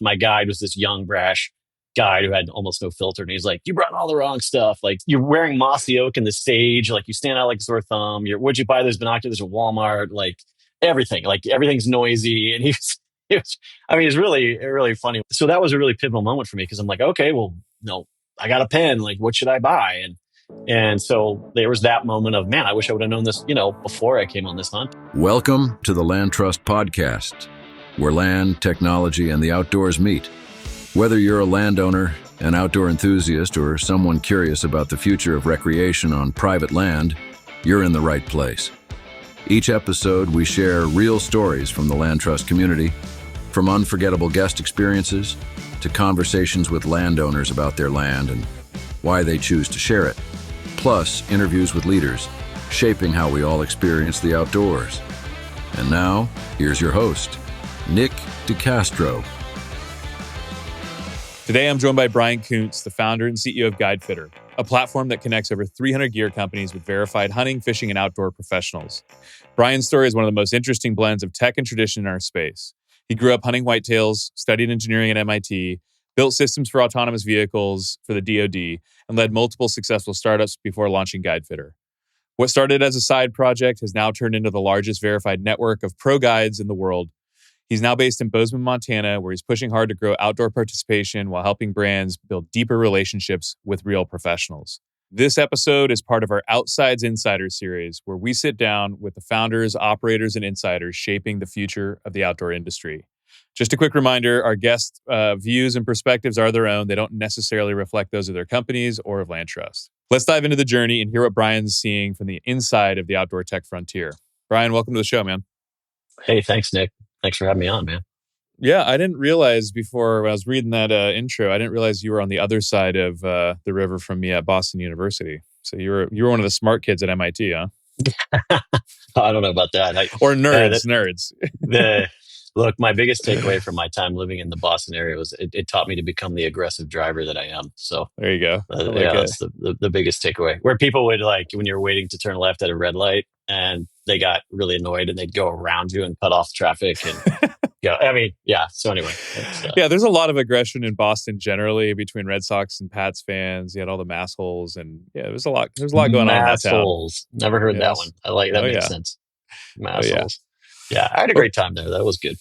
my guide was this young, brash guy who had almost no filter. And he's like, you brought all the wrong stuff. Like, you're wearing mossy oak in the sage. Like, you stand out like a sore thumb. Where'd you buy those binoculars at Walmart? Like, everything. Like, everything's noisy. And it's really, really funny. So that was a really pivotal moment for me because I'm like, okay, well, no, I got a pen. Like, what should I buy? And so there was that moment of, man, I wish I would have known this, before I came on this hunt. Welcome to the LandTrust Podcast, where land, technology, and the outdoors meet. Whether you're a landowner, an outdoor enthusiast, or someone curious about the future of recreation on private land, you're in the right place. Each episode, we share real stories from the LandTrust community, from unforgettable guest experiences to conversations with landowners about their land and why they choose to share it, plus interviews with leaders, shaping how we all experience the outdoors. And now, here's your host, Nic DeCastro. Today, I'm joined by Bryan Koontz, the founder and CEO of Guidefitter, a platform that connects over 300 gear companies with verified hunting, fishing, and outdoor professionals. Bryan's story is one of the most interesting blends of tech and tradition in our space. He grew up hunting whitetails, studied engineering at MIT, built systems for autonomous vehicles for the DoD, and led multiple successful startups before launching Guidefitter. What started as a side project has now turned into the largest verified network of pro guides in the world. He's now based in Bozeman, Montana, where he's pushing hard to grow outdoor participation while helping brands build deeper relationships with real professionals. This episode is part of our Outsides Insiders series, where we sit down with the founders, operators, and insiders shaping the future of the outdoor industry. Just a quick reminder, our guests' views and perspectives are their own. They don't necessarily reflect those of their companies or of LandTrust. Let's dive into the journey and hear what Bryan's seeing from the inside of the outdoor tech frontier. Bryan, welcome to the show, man. Hey, thanks, Nic. Thanks for having me on, man. Yeah, I didn't realize before when I was reading that intro, I didn't realize you were on the other side of the river from me at Boston University. So you were one of the smart kids at MIT, huh? I don't know about that. Or nerds. Look, my biggest takeaway from my time living in the Boston area was it taught me to become the aggressive driver that I am. So there you go. That's the biggest takeaway. Where people would when you're waiting to turn left at a red light and they got really annoyed and they'd go around you and cut off traffic and So anyway, there's a lot of aggression in Boston generally between Red Sox and Pats fans. You had all the mass holes and there's a lot going on in that town. Holes. Never heard that one. I like that. Makes sense. Mass holes. Yeah, I had a great time there. That was good.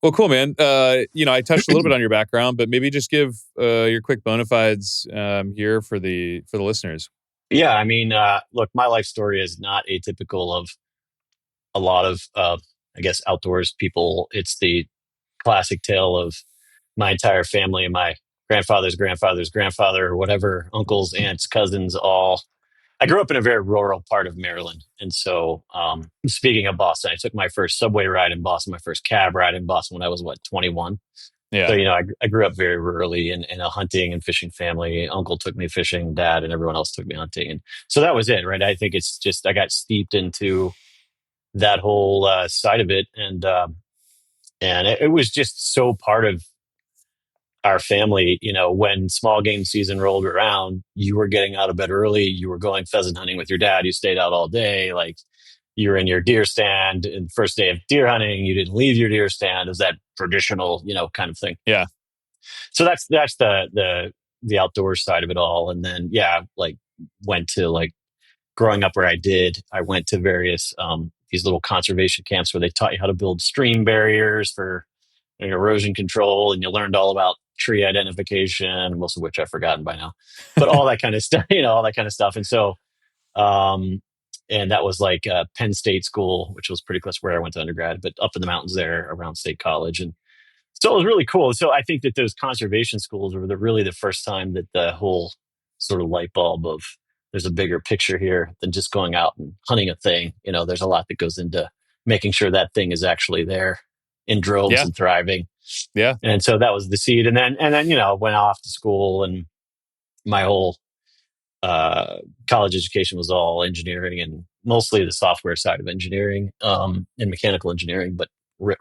Well, cool, man. I touched a little bit on your background, but maybe just give your quick bona fides here for the listeners. Yeah, look, my life story is not atypical of a lot of, outdoors people. It's the classic tale of my entire family and my grandfather's grandfather, or whatever, uncles, aunts, cousins, all. I grew up in a very rural part of Maryland. And so speaking of Boston, I took my first subway ride in Boston, my first cab ride in Boston when I was, 21? Yeah. So, I grew up very rurally in a hunting and fishing family. Uncle took me fishing, dad, and everyone else took me hunting. And so that was it, right? I think it's just, I got steeped into that whole side of it. And it was just so part of our family. When small game season rolled around, you were getting out of bed early. You were going pheasant hunting with your dad. You stayed out all day. Like, you were in your deer stand and first day of deer hunting, you didn't leave your deer stand. It was that traditional, kind of thing. Yeah. So that's the outdoor side of it all. And then, went to growing up where I did, I went to various, these little conservation camps where they taught you how to build stream barriers for erosion control. And you learned all about tree identification, most of which I've forgotten by now, but all that kind of stuff, all that kind of stuff. And so, and that was Penn State School, which was pretty close where I went to undergrad, but up in the mountains there around State College. And so it was really cool. So I think that those conservation schools were really the first time that the whole sort of light bulb of there's a bigger picture here than just going out and hunting a thing. There's a lot that goes into making sure that thing is actually there in droves and thriving. Yeah. And so that was the seed. And then, went off to school, and my whole college education was all engineering and mostly the software side of engineering, and mechanical engineering, but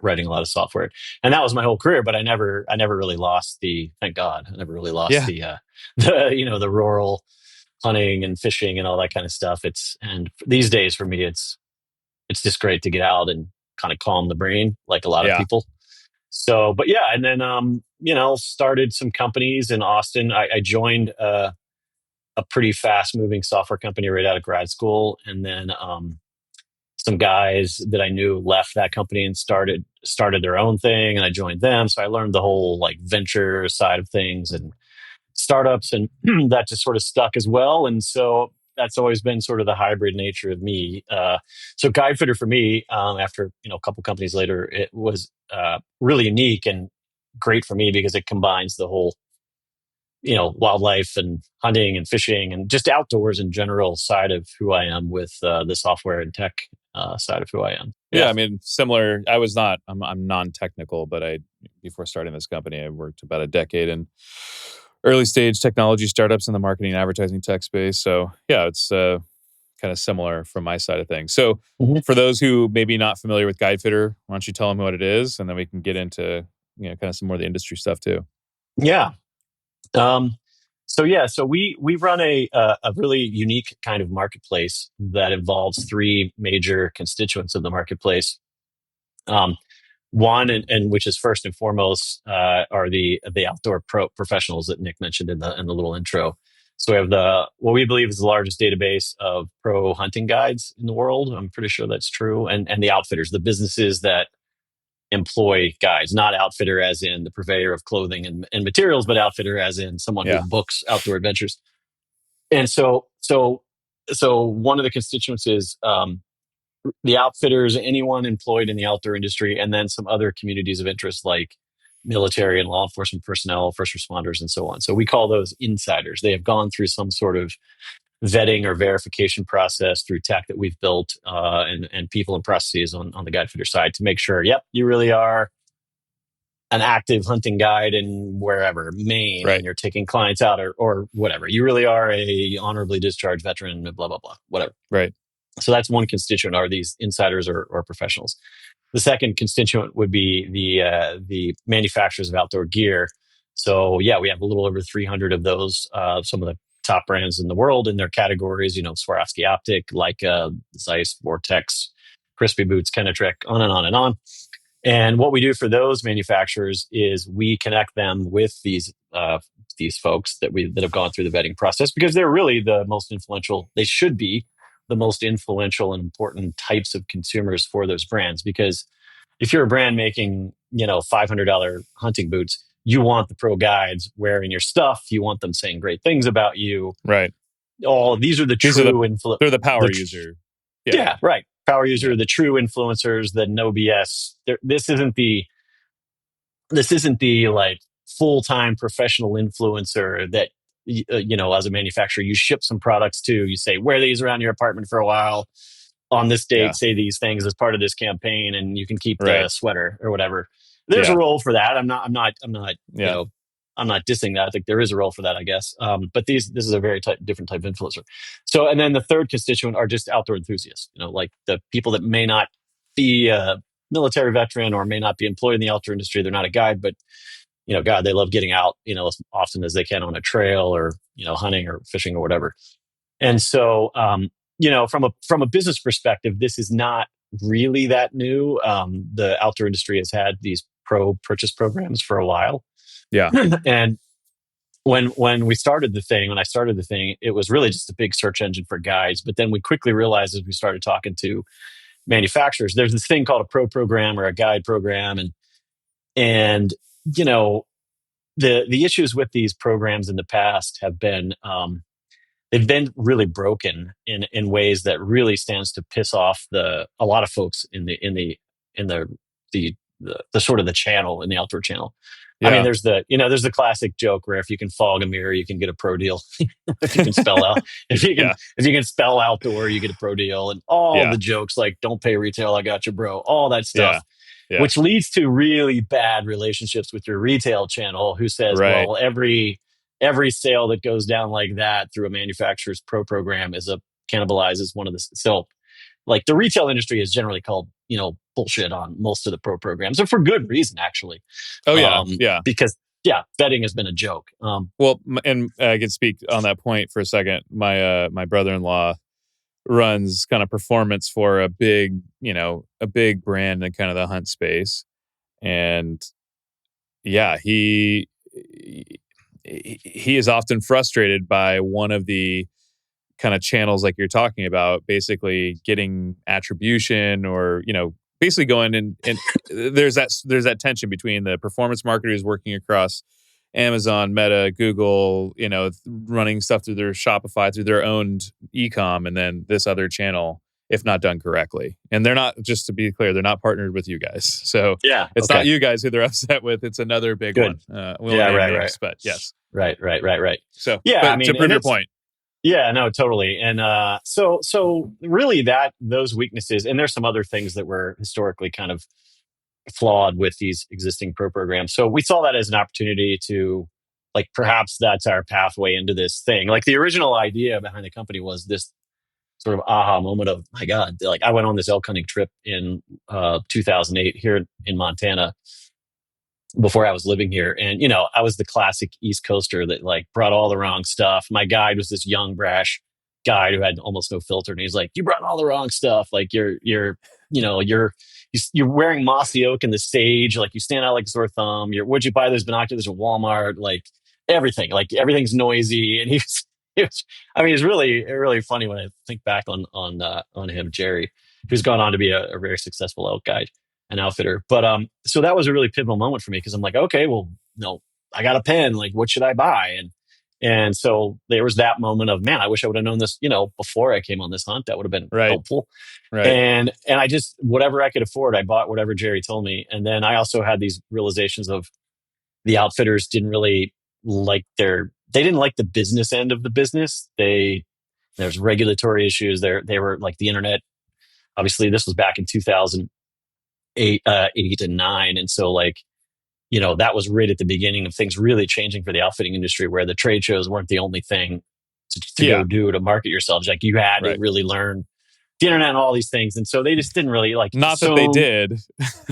writing a lot of software. And that was my whole career, but I never really lost thank God, I never really lost the rural hunting and fishing and all that kind of stuff. And these days for me, it's just great to get out and kind of calm the brain, like a lot of people. So, but yeah, and then started some companies in Austin. I joined a pretty fast moving software company right out of grad school, and then some guys that I knew left that company and started their own thing, and I joined them. So I learned the whole like venture side of things and startups, and that just sort of stuck as well. And so that's always been sort of the hybrid nature of me. So Guidefitter for me, after a couple companies later, it was really unique and great for me because it combines the whole wildlife and hunting and fishing and just outdoors in general side of who I am with the software and tech side of who I am. Yeah, I mean, similar. I'm non-technical, but before starting this company, I worked about a decade in early stage technology startups in the marketing and advertising tech space. So yeah, it's kind of similar from my side of things. So for those who maybe not familiar with Guidefitter, why don't you tell them what it is, and then we can get into kind of some more of the industry stuff too. Yeah. So we run a really unique kind of marketplace that involves three major constituents of the marketplace. One, and which is first and foremost, are the outdoor professionals that Nic mentioned in the little intro. So we have what we believe is the largest database of pro hunting guides in the world. I'm pretty sure that's true, and the outfitters, the businesses that employ guides, not outfitter as in the purveyor of clothing and materials, but outfitter as in someone who books outdoor adventures. And so one of the constituents is the outfitters, anyone employed in the outdoor industry, and then some other communities of interest like military and law enforcement personnel, first responders, and so on. So we call those insiders. They have gone through some sort of vetting or verification process through tech that we've built and people and processes on the Guidefitter side to make sure, yep, you really are an active hunting guide in wherever, Maine, right, and you're taking clients out or whatever. You really are a honorably discharged veteran, blah, blah, blah, whatever. Right. So that's one constituent, are these insiders or professionals. The second constituent would be the manufacturers of outdoor gear. So yeah, we have a little over 300 of those, some of the top brands in the world in their categories, Swarovski Optic, Leica, Zeiss, Vortex, Crispy Boots, Kenetrek, on and on and on. And what we do for those manufacturers is we connect them with these folks that have gone through the vetting process, because they're really the most influential. They should be the most influential and important types of consumers for those brands. Because if you're a brand making, $500 hunting boots, you want the pro guides wearing your stuff. You want them saying great things about you. Right. These are the true influencers. They're the power user. Yeah, right. Power user, the true influencers, the no BS. This isn't the like full-time professional influencer that as a manufacturer you ship some products to. You say, wear these around your apartment for a while. On this date, say these things as part of this campaign, and you can keep the sweater or whatever. There's a role for that. I'm not dissing that. I think there is a role for that, I guess. But this is a very different type of influencer. So, and then the third constituent are just outdoor enthusiasts. Like the people that may not be a military veteran or may not be employed in the outdoor industry. They're not a guide, but God, they love getting out, as often as they can on a trail or hunting or fishing or whatever. And so, from a business perspective, this is not really that new. The outdoor industry has had these pro purchase programs for a while. Yeah. And when I started the thing, it was really just a big search engine for guides. But then we quickly realized, as we started talking to manufacturers, there's this thing called a pro program or a guide program. And the issues with these programs in the past have been, they've been really broken in ways that really stands to piss off a lot of folks in the sort of the channel, in the outdoor channel. Yeah. I mean, there's the classic joke where if you can fog a mirror, you can get a pro deal. If you can spell out, if you can spell outdoor, you get a pro deal, and all the jokes like "don't pay retail, I got you, bro," all that stuff, which leads to really bad relationships with your retail channel, who says, well, every sale that goes down like that through a manufacturer's pro program cannibalizes one of the. So, like, the retail industry is generally called, bullshit on most of the pro programs, and for good reason, actually. Because vetting has been a joke. Well, and I can speak on that point for a second. My brother-in-law runs kind of performance for a big brand in kind of the hunt space, and yeah, he is often frustrated by one of the kind of channels like you're talking about, basically getting attribution or, basically going and there's that tension between the performance marketers working across Amazon, Meta, Google, running stuff through their Shopify, through their owned e-com, and then this other channel, if not done correctly. And they're not, just to be clear, they're not partnered with you guys. So it's not you guys who they're upset with. It's another big one. We won't name names, but yes. Right. So yeah, to prove your point. Yeah, no, totally. And so really those weaknesses, and there's some other things that were historically kind of flawed with these existing pro programs. So we saw that as an opportunity to, like, perhaps that's our pathway into this thing. Like, the original idea behind the company was this sort of aha moment of, my God, like, I went on this elk hunting trip in 2008 here in Montana before I was living here. And, I was the classic East Coaster that, like, brought all the wrong stuff. My guide was this young, brash guide who had almost no filter. And he's like, you brought all the wrong stuff. Like, you're wearing mossy oak in the sage. Like, you stand out like a sore thumb. Where'd you buy those binoculars at Walmart? Like, everything. Like, everything's noisy. And it's really, really funny when I think back on him, Jerry, who's gone on to be a very successful elk guide and outfitter. But so that was a really pivotal moment for me, because I'm like, okay, well, no, I got a pen. Like, what should I buy? And so there was that moment of, man, I wish I would have known this, before I came on this hunt. That would have been helpful. Right. And I just, whatever I could afford, I bought whatever Jerry told me. And then I also had these realizations of the outfitters didn't really like they didn't like the business end of the business. There's regulatory issues. They were like, the internet. Obviously, this was back in 2008 and 9. And so, like, that was right at the beginning of things really changing for the outfitting industry, where the trade shows weren't the only thing to go do to market yourselves. Like, you had to really learn the internet and all these things. And so they just didn't really like. Not that they did,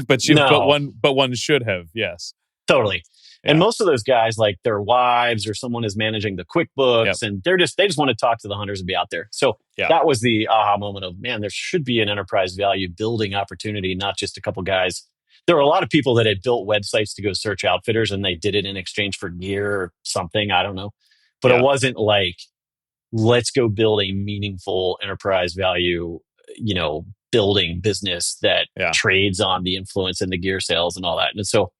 but one should have. Yes, totally. Yeah. And most of those guys, like, their wives or someone is managing the QuickBooks, and they just want to talk to the hunters and be out there. So that was the aha moment of, man, there should be an enterprise value building opportunity, not just a couple guys. There were a lot of people that had built websites to go search outfitters, and they did it in exchange for gear or something. I don't know. But it wasn't like, let's go build a meaningful enterprise value, building business that trades on the influence and the gear sales and all that. And so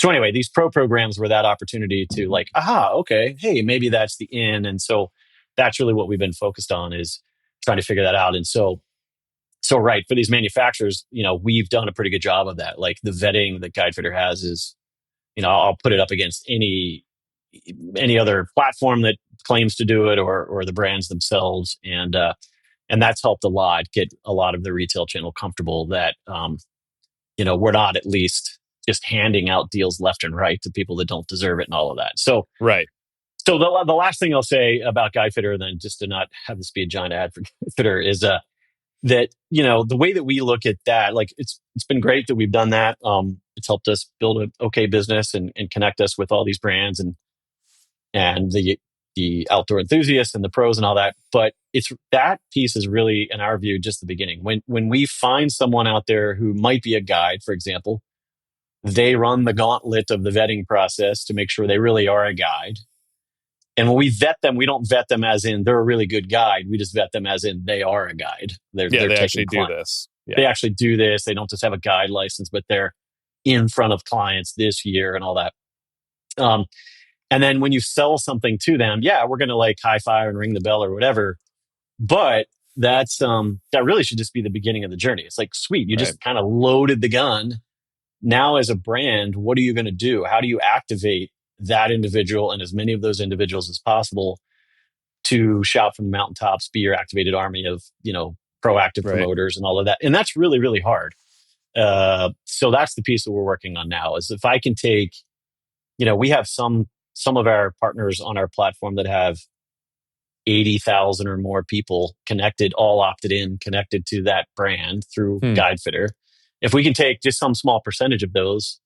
anyway, these pro programs were that opportunity to, like, okay, hey, maybe that's the in. And so that's really what we've been focused on, is trying to figure that out. And so right, for these manufacturers, we've done a pretty good job of that. Like, the vetting that Guidefitter has is, I'll put it up against any other platform that claims to do it, or the brands themselves. And that's helped a lot, get a lot of the retail channel comfortable that, we're not at least just handing out deals left and right to people that don't deserve it and all of that. So, right. So the last thing I'll say about Guidefitter, then, just to not have this be a giant ad for Guidefitter, is that, the way that we look at that, like, it's been great that we've done that. It's helped us build an okay business and connect us with all these brands and the outdoor enthusiasts and the pros and all that. But that piece is really, in our view, just the beginning. When we find someone out there who might be a guide, for example, they run the gauntlet of the vetting process to make sure they really are a guide. And when we vet them, we don't vet them as in they're a really good guide. We just vet them as in they are a guide. They're actually do this. Yeah. They actually do this. They don't just have a guide license, but they're in front of clients this year and all that. And then when you sell something to them, we're going to, like, high five and ring the bell or whatever. But that's that really should just be the beginning of the journey. It's like, sweet, you just kind of loaded the gun. Now, as a brand, what are you going to do? How do you activate that individual and as many of those individuals as possible to shout from the mountaintops, be your activated army of, proactive promoters and all of that? And that's really, really hard. So that's the piece that we're working on now, is if I can take, we have some of our partners on our platform that have 80,000 or more people connected, all opted in, connected to that brand through Guidefitter. If we can take just some small percentage of those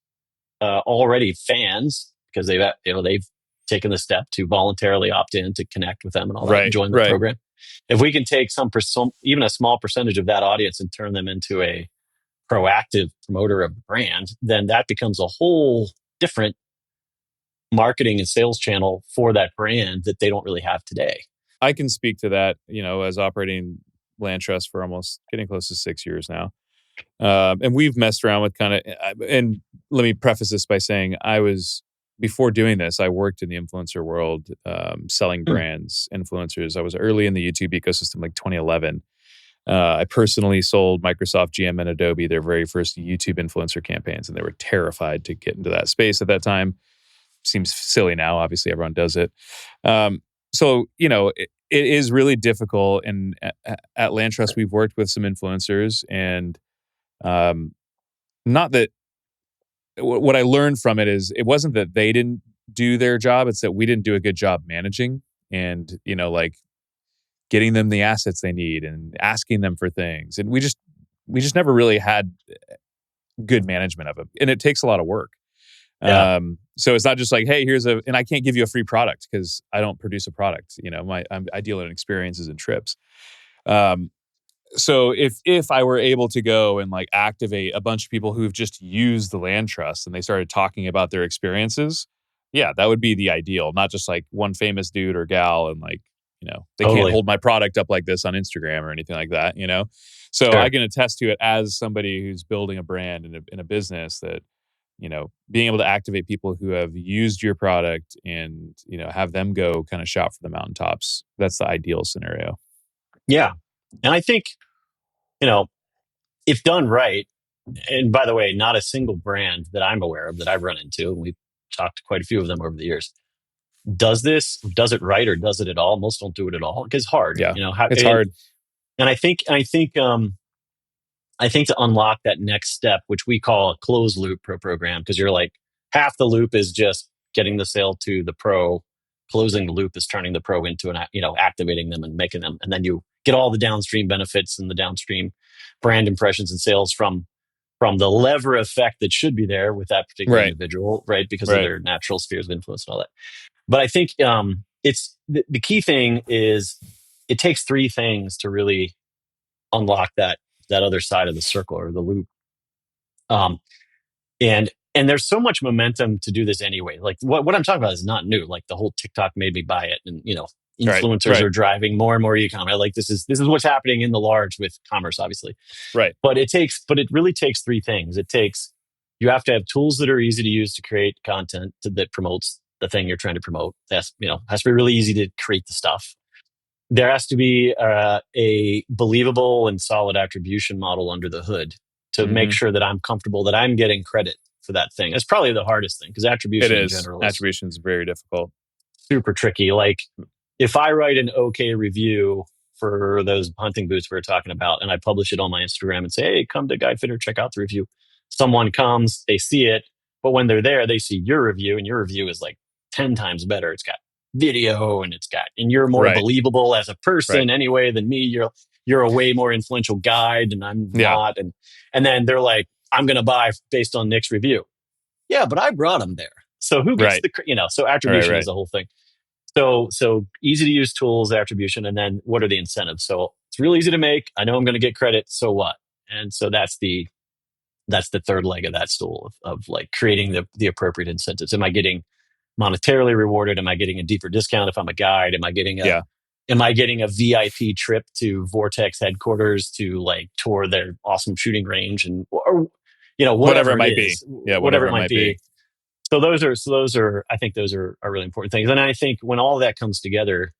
already fans, because they've taken the step to voluntarily opt in to connect with them and all that, and join the program. If we can take even a small percentage of that audience and turn them into a proactive promoter of the brand, then that becomes a whole different marketing and sales channel for that brand that they don't really have today. I can speak to that, as operating LandTrust for almost getting close to 6 years now. And we've messed around with and let me preface this by saying before doing this, I worked in the influencer world, selling brands, influencers. I was early in the YouTube ecosystem, like 2011. I personally sold Microsoft, GM, and Adobe their very first YouTube influencer campaigns, and they were terrified to get into that space at that time. Seems silly now. Obviously, everyone does it. So, it is really difficult. And at LandTrust, we've worked with some influencers, and not that what I learned from it is it wasn't that they didn't do their job. It's that we didn't do a good job managing and, like getting them the assets they need and asking them for things. And we just never really had good management of it. And it takes a lot of work. Yeah. So it's not just like, hey, and I can't give you a free product because I don't produce a product. I deal in experiences and trips. So if I were able to go and like activate a bunch of people who've just used the LandTrust and they started talking about their experiences, yeah, that would be the ideal. Not just like one famous dude or gal and like, they can't hold my product up like this on Instagram or anything like that, So Sure. I can attest to it as somebody who's building a brand in a business that, being able to activate people who have used your product and, have them go kind of shout for the mountaintops. That's the ideal scenario. Yeah. And I think, if done right, and by the way, not a single brand that I'm aware of that I've run into, and we've talked to quite a few of them over the years, does it right or does it at all? Most don't do it at all because it's hard. Yeah, it's hard. And I think to unlock that next step, which we call a closed loop program, because you're like half the loop is just getting the sale to the pro, closing the loop is turning the pro into activating them and making them, and then you get all the downstream benefits and the downstream brand impressions and sales from the lever effect that should be there with that particular individual, right? Because of their natural spheres of influence and all that. But I think it's the key thing is it takes three things to really unlock that other side of the circle or the loop. And there's so much momentum to do this anyway. Like what I'm talking about is not new. Like the whole TikTok made me buy it, and influencers are driving more and more e-commerce. Like this is what's happening in the large with commerce, obviously. Right. But it really takes three things. You have to have tools that are easy to use to create content that promotes the thing you're trying to promote. Has to be really easy to create the stuff. There has to be a believable and solid attribution model under the hood to make sure that I'm comfortable that I'm getting credit for that thing. It's probably the hardest thing because attribution in general attribution is very difficult, super tricky. Like if I write an okay review for those hunting boots we were talking about, and I publish it on my Instagram and say, "Hey, come to Guidefitter, check out the review." Someone comes, they see it, but when they're there, they see your review, and your review is like 10 times better. It's got video and you're more believable as a person anyway than me. You're a way more influential guide and I'm not. And then they're like, I'm going to buy based on Nick's review. Yeah, but I brought them there. So who gets so attribution is the whole thing. So easy to use tools, attribution, and then what are the incentives? So it's real easy to make. I know I'm going to get credit. So what? And so that's the third leg of that stool of like creating the appropriate incentives. Am I getting monetarily rewarded? Am I getting a deeper discount if I'm a guide? Am I getting a VIP trip to Vortex headquarters to like tour their awesome shooting range or whatever it might be. Yeah, whatever it might be. So those are I think those are really important things. And I think when all of that comes together,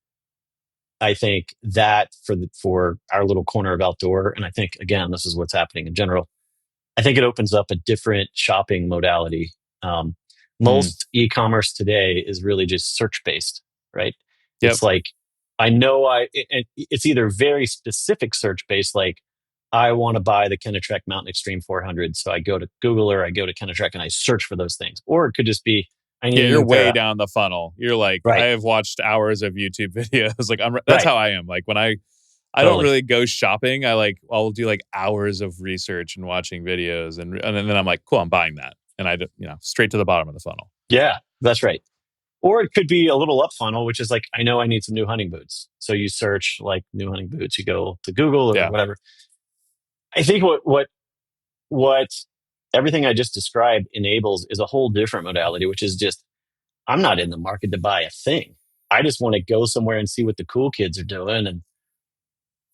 I think that for our little corner of outdoor, and I think again this is what's happening in general, I think it opens up a different shopping modality. Most e-commerce today is really just search-based, right? Yep. It's like, I know it's either very specific search-based, like I want to buy the Kenetrek Mountain Extreme 400. So I go to Google or I go to Kenetrek and I search for those things. Or it could just be, you're way down the funnel. You're like, I have watched hours of YouTube videos. Like that's how I am. Like when I don't really go shopping. I'll do like hours of research and watching videos. And then I'm like, cool, I'm buying that. And I, straight to the bottom of the funnel. Yeah, that's right. Or it could be a little up funnel, which is like, I know I need some new hunting boots. So you search like new hunting boots, you go to Google or whatever. I think what everything I just described enables is a whole different modality, which is just I'm not in the market to buy a thing. I just want to go somewhere and see what the cool kids are doing and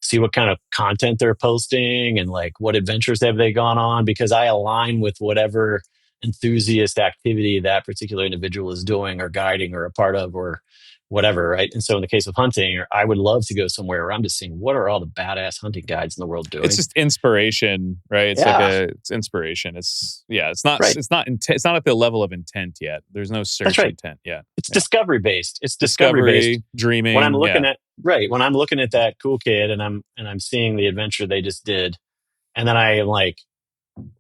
see what kind of content they're posting and like what adventures have they gone on, because I align with whatever enthusiast activity that particular individual is doing or guiding or a part of or whatever, right? And so in the case of hunting, I would love to go somewhere where I'm just seeing what are all the badass hunting guides in the world It's doing. just inspiration, right? It's Yeah. it's inspiration. It's not Right. it's not it's not at the level of intent yet. There's no search right. intent yet. It's Yeah. discovery based. It's discovery based. Dreaming. When I'm looking yeah. at when I'm looking at that cool kid and I'm seeing the adventure they just did, and then I am like,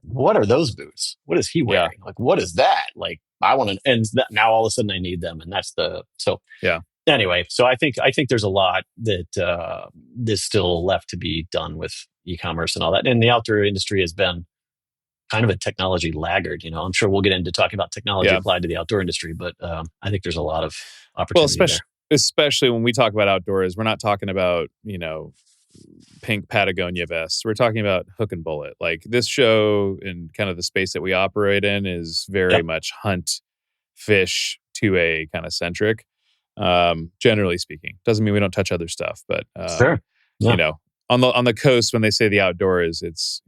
what are those boots? What is he wearing? Like, what is that? Like, I want to, and now all of a sudden I need them, and that's Yeah. Anyway, so I think there's a lot that is still left to be done with e-commerce and all that, and the outdoor industry has been kind of a technology laggard. I'm sure we'll get into talking about technology Yeah. applied to the outdoor industry, but I think there's a lot of Well, opportunity especially when we talk about outdoors, we're not talking about, pink Patagonia vests. We're talking about hook and bullet. Like this show and kind of the space that we operate in is very Yep. much hunt, fish, 2A kind of centric. Generally speaking, doesn't mean we don't touch other stuff, but Sure. Yeah. On the coast, when they say the outdoors, it's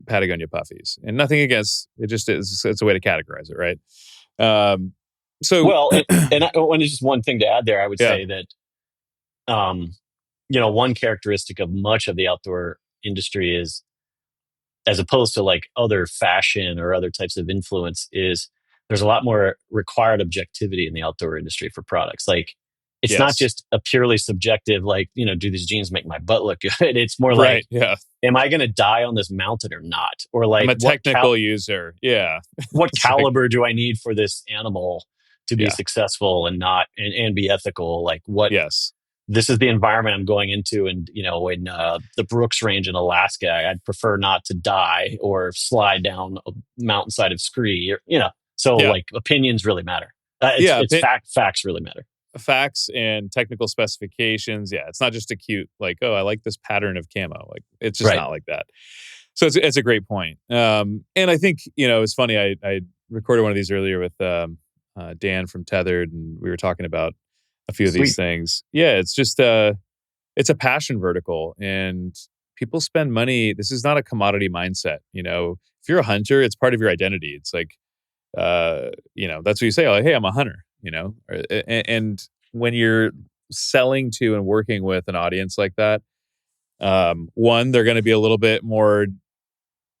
Patagonia puffies, and nothing against it. Just is, it's a way to categorize it, right? So Well, and just one thing to add there, I would say that, one characteristic of much of the outdoor industry is, as opposed to like other fashion or other types of influence, is there's a lot more required objectivity in the outdoor industry for products. Like, it's not just a purely subjective, like, do these jeans make my butt look good? It's more like, am I going to die on this mountain or not? Or like, I'm a technical user. Yeah. What caliber do I need for this animal to be successful and not, and be ethical? Like what, this is the environment I'm going into. And, in the Brooks Range in Alaska, I'd prefer not to die or slide down a mountainside of scree, so like opinions really matter. Facts really matter. Facts and technical specifications. Yeah. It's not just a cute, like, oh, I like this pattern of camo. Like, it's just not like that. So it's a great point. And I think, it's funny. I recorded one of these earlier with Dan from Tethered, and we were talking about a few of these things. Yeah. It's just, it's a passion vertical, and people spend money. This is not a commodity mindset. If you're a hunter, it's part of your identity. It's like, that's what you say. Like, hey, I'm a hunter, and when you're selling to and working with an audience like that, one, they're going to be a little bit more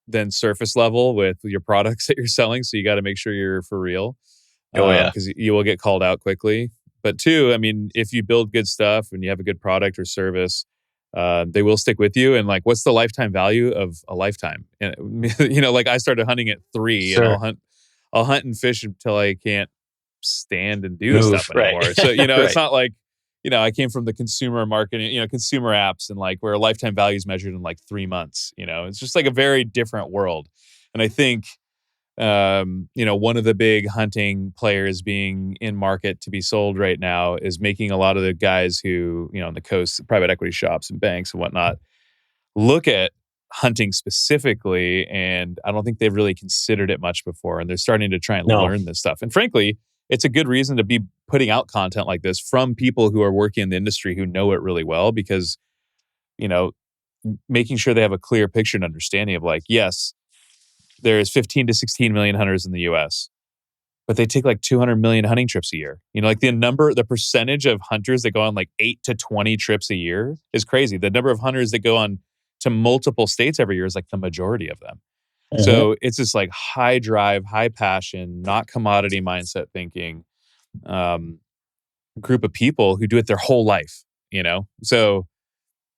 than surface level with your products that you're selling. So you got to make sure you're for real. Because you will get called out quickly. But two, I mean, if you build good stuff and you have a good product or service, they will stick with you. And like, what's the lifetime value of a lifetime? And, like I started hunting at 3, and I'll hunt and fish until I can't stand and do this stuff anymore. So, it's not like, I came from the consumer marketing, consumer apps, and like where lifetime value is measured in like 3 months. It's just like a very different world. And I think, one of the big hunting players being in market to be sold right now is making a lot of the guys who, on the coast, private equity shops and banks and whatnot, look at hunting specifically. And I don't think they've really considered it much before. And they're starting to try and learn this stuff. And frankly, it's a good reason to be putting out content like this from people who are working in the industry who know it really well, because, making sure they have a clear picture and understanding of like, yes, there's 15 to 16 million hunters in the US, but they take like 200 million hunting trips a year. Like the percentage of hunters that go on like 8 to 20 trips a year is crazy. The number of hunters that go on to multiple states every year is like the majority of them. Mm-hmm. So it's this like high drive, high passion, not commodity mindset thinking group of people who do it their whole life, So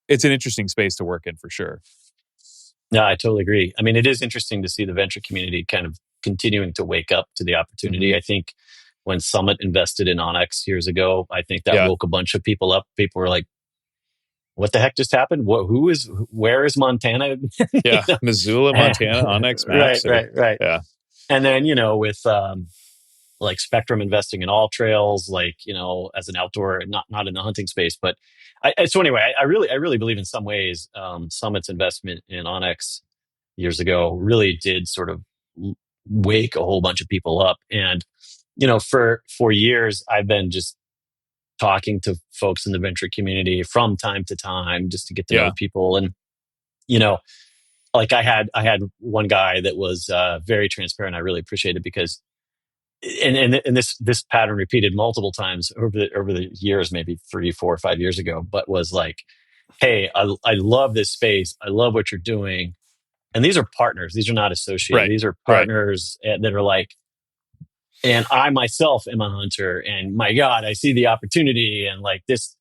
it's an interesting space to work in for sure. Yeah, I totally agree. I mean, it is interesting to see the venture community kind of continuing to wake up to the opportunity. Mm-hmm. I think when Summit invested in Onyx years ago, I think that woke a bunch of people up. People were like, what the heck just happened? Where is Montana? Missoula, Montana, Onyx maps. Right. Yeah. And then, with like Spectrum investing in All Trails, like, as an outdoor, not in the hunting space, but so anyway, I really believe in some ways, Summit's investment in Onyx years ago really did sort of wake a whole bunch of people up. And for years, I've been just talking to folks in the venture community from time to time just to get to know people. And, like I had one guy that was very transparent. I really appreciated it because, and this pattern repeated multiple times over the years, maybe 3, 4, 5 years ago, but was like, hey, I love this space. I love what you're doing. And these are partners. These are not associates. Right. These are partners that are like, and I myself am a hunter, and my God, I see the opportunity, and like this.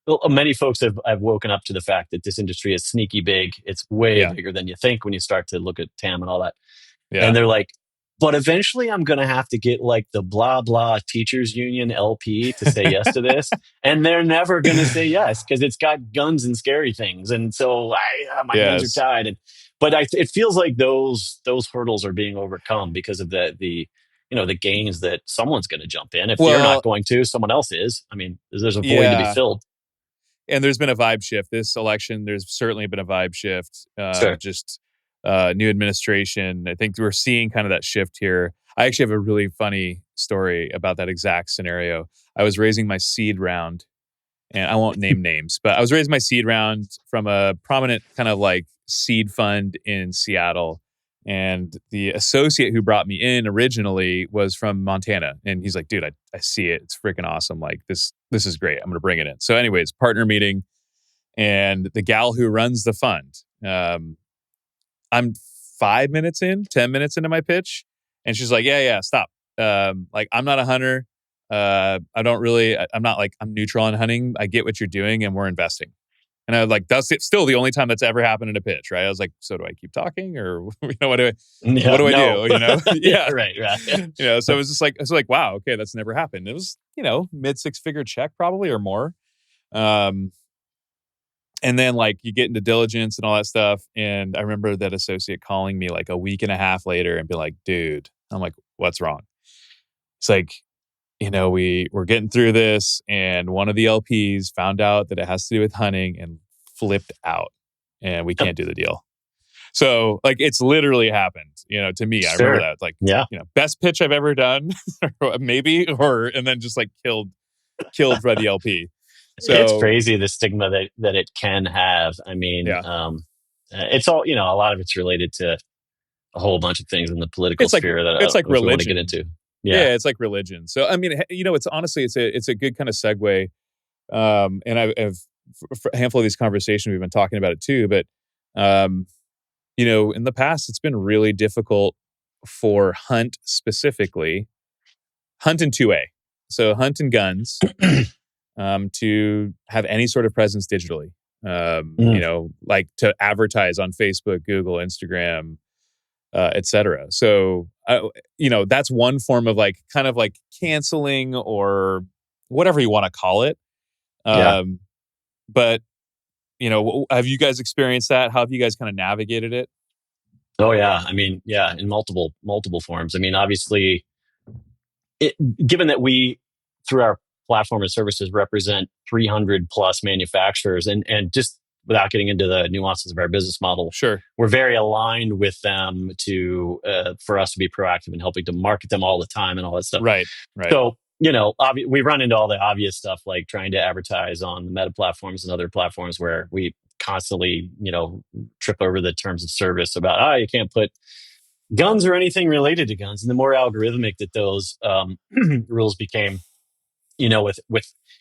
Well, many folks have woken up to the fact that this industry is sneaky big. It's way bigger than you think when you start to look at TAM and all that. Yeah. And they're like, but eventually I'm going to have to get like the blah, blah teachers union LP to say yes to this. And they're never going to say yes because it's got guns and scary things. And so my hands are tied. But it feels like those hurdles are being overcome because of the gains that someone's going to jump in. If you're not going to, someone else is. I mean, there's a void to be filled. And there's been a vibe shift. This election, there's certainly been a vibe shift. Just new administration. I think we're seeing kind of that shift here. I actually have a really funny story about that exact scenario. I was raising my seed round, and I won't name names, but I was raising my seed round from a prominent kind of like seed fund in Seattle. And the associate who brought me in originally was from Montana. And he's like, dude, I see it. It's freaking awesome. Like this is great. I'm going to bring it in. So anyways, partner meeting. And the gal who runs the fund, I'm 5 minutes in, 10 minutes into my pitch. And she's like, yeah, stop. Like, I'm not a hunter. I'm neutral on hunting. I get what you're doing and we're investing. And I was like, that's still the only time that's ever happened in a pitch, right? I was like, so do I keep talking or what do I do? Yeah. Right. So it was just like, wow, okay, that's never happened. It was, mid 6-figure check probably or more. And then like you get into diligence and all that stuff. And I remember that associate calling me like a week and a half later and be like, dude, I'm like, what's wrong? It's like, we're getting through this, and one of the LPs found out that it has to do with hunting and flipped out, and we can't do the deal. So, like, it's literally happened, to me. I remember that. Like, best pitch I've ever done, maybe, and then just like killed by the LP. So it's crazy the stigma that it can have. I mean, it's all, a lot of it's related to a whole bunch of things in the political sphere that it's like religion. Want to get into. Yeah, it's like religion. So I mean, it's honestly, it's a good kind of segue. And I've a handful of these conversations we've been talking about it too. But in the past, it's been really difficult for hunt specifically, hunt in 2A, so hunt and guns, to have any sort of presence digitally. Like to advertise on Facebook, Google, Instagram, etc. So, that's one form of like kind of like canceling or whatever you want to call it. But, have you guys experienced that? How have you guys kind of navigated it? Oh yeah. I mean, in multiple forms. I mean, obviously, given that we, through our platform and services, represent 300 plus manufacturers and just without getting into the nuances of our business model, we're very aligned with them for us to be proactive in helping to market them all the time and all that stuff. Right. So, we run into all the obvious stuff like trying to advertise on the Meta platforms and other platforms where we constantly, trip over the terms of service about, you can't put guns or anything related to guns. And the more algorithmic that those rules became, with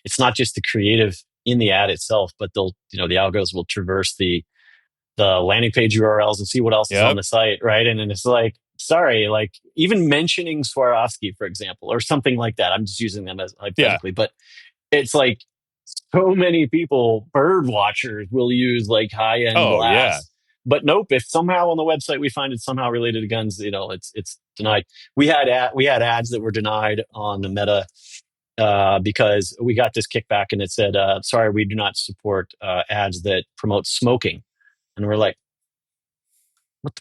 it's not just the creative in the ad itself, but the algos will traverse the landing page URLs and see what else is on the site, right? And then it's like, sorry, like even mentioning Swarovski, for example, or something like that. I'm just using them as hypothetically, but it's like so many people, bird watchers, will use like high-end glass. Yeah. But nope, if somehow on the website we find it somehow related to guns, it's denied. We had ads that were denied on the Meta. Because we got this kickback and it said, sorry, we do not support ads that promote smoking. And we're like,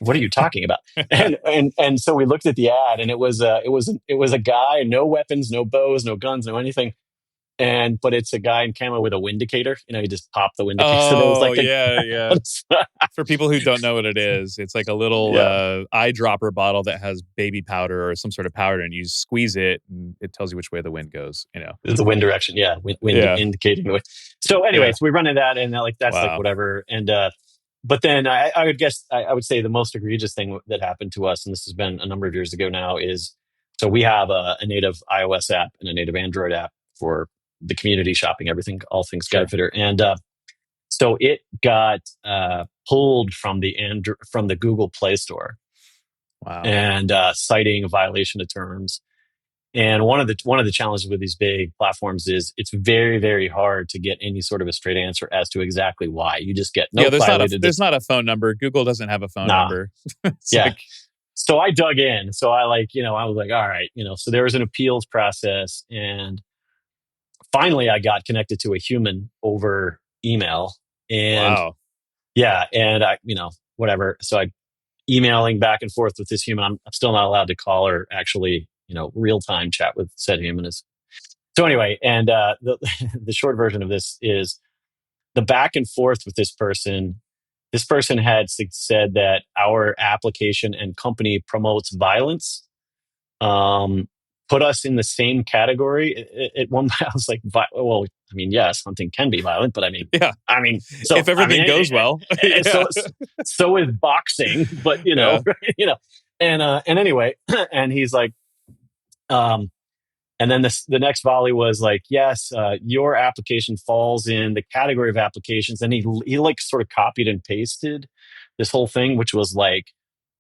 what are you talking about? and so we looked at the ad and it was a guy, no weapons, no bows, no guns, no anything, but it's a guy in camo with a windicator. You just pop the windicator. So there was Oh, like yeah, yeah. For people who don't know what it is, it's like a little eyedropper bottle that has baby powder or some sort of powder, and you squeeze it, and it tells you which way the wind goes. the wind direction. Yeah, wind Yeah. indicating the way. So anyway, so we run into that, and that's like Wow. whatever. And but then I would guess I would say the most egregious thing that happened to us, and this has been a number of years ago now, is so we have a native iOS app and a native Android app for the community shopping, everything, all things Sure. Guidefitter, and so it got pulled from the Google Play Store. Wow. And citing a violation of terms. And one of the challenges with these big platforms is it's very, very hard to get any sort of a straight answer as to exactly why. You just get there's not a phone number. Google doesn't have a phone number. So I dug in. So I I was like, all right, so there was an appeals process, and finally I got connected to a human over email. And wow. and I, whatever. So I emailing back and forth with this human. I'm still not allowed to call or actually, real time chat with said human. So anyway, and the short version of this is the back and forth with this person. This person had said that our application and company promotes violence. Put us in the same category. At one point, I was like, well, I mean, yes, hunting can be violent, but so if everything goes well, so is boxing, but and anyway, and he's like, and then the next volley was like, yes, your application falls in the category of applications, and he like sort of copied and pasted this whole thing, which was like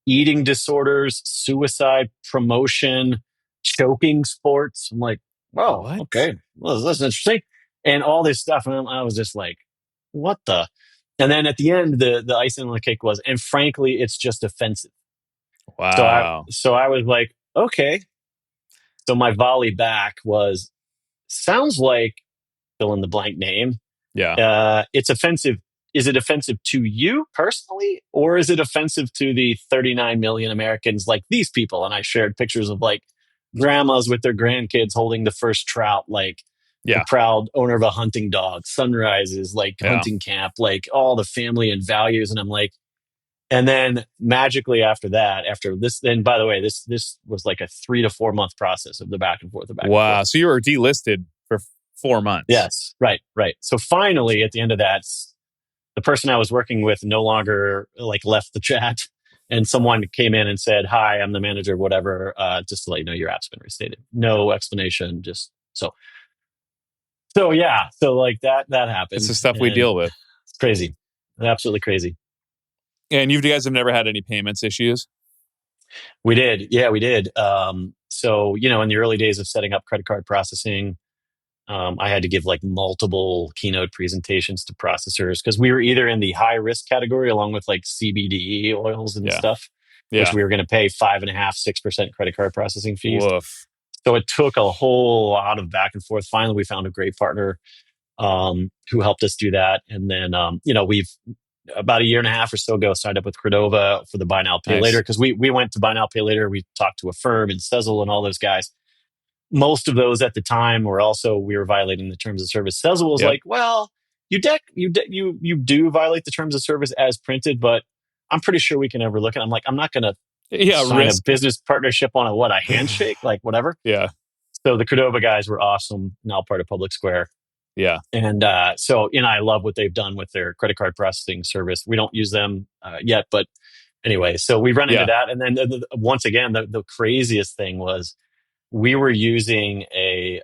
eating disorders, suicide, promotion, choking sports. I'm like, oh, what? Okay, well, that's interesting, and all this stuff, and I was just like, what the? And then at the end, the icing on the cake was, and frankly, it's just offensive. Wow. So I was like, okay. So my volley back was, sounds like fill in the blank name. Yeah. It's offensive. Is it offensive to you personally, or is it offensive to the 39 million Americans like these people? And I shared pictures of like grandmas with their grandkids holding the first trout, like the proud owner of a hunting dog, sunrises, like hunting camp, like all the family and values. And I'm like, and then magically after this, then by the way, this was like a 3 to 4 month process of the back and forth. Wow. So you were delisted for 4 months. Yes. Right. So finally at the end of that, the person I was working with no longer like left the chat, and someone came in and said, hi, I'm the manager of whatever, just to let you know your app's been restated. No explanation. Just so yeah. So like that happened. It's the stuff we deal with. It's crazy. Absolutely crazy. And you guys have never had any payments issues? We did. Yeah, we did. So, in the early days of setting up credit card processing, I had to give like multiple keynote presentations to processors because we were either in the high risk category along with like CBD oils and stuff, which we were going to pay 5.5%, 6% credit card processing fees. Woof. So it took a whole lot of back and forth. Finally, we found a great partner who helped us do that. And then, we've about a year and a half or so ago signed up with Credova for the buy now, pay later. Because we went to buy now, pay later. We talked to Affirm and Sezzle and all those guys. Most of those at the time we were violating the terms of service. Sezzle was like, well, you do violate the terms of service as printed, but I'm pretty sure we can never look at it. I'm like, I'm not going to sign a business partnership on a handshake, like whatever. Yeah. So the Credova guys were awesome, now part of Public Square. Yeah. And so I love what they've done with their credit card processing service. We don't use them yet, but anyway, so we run into that. And then once again, the craziest thing was we were using a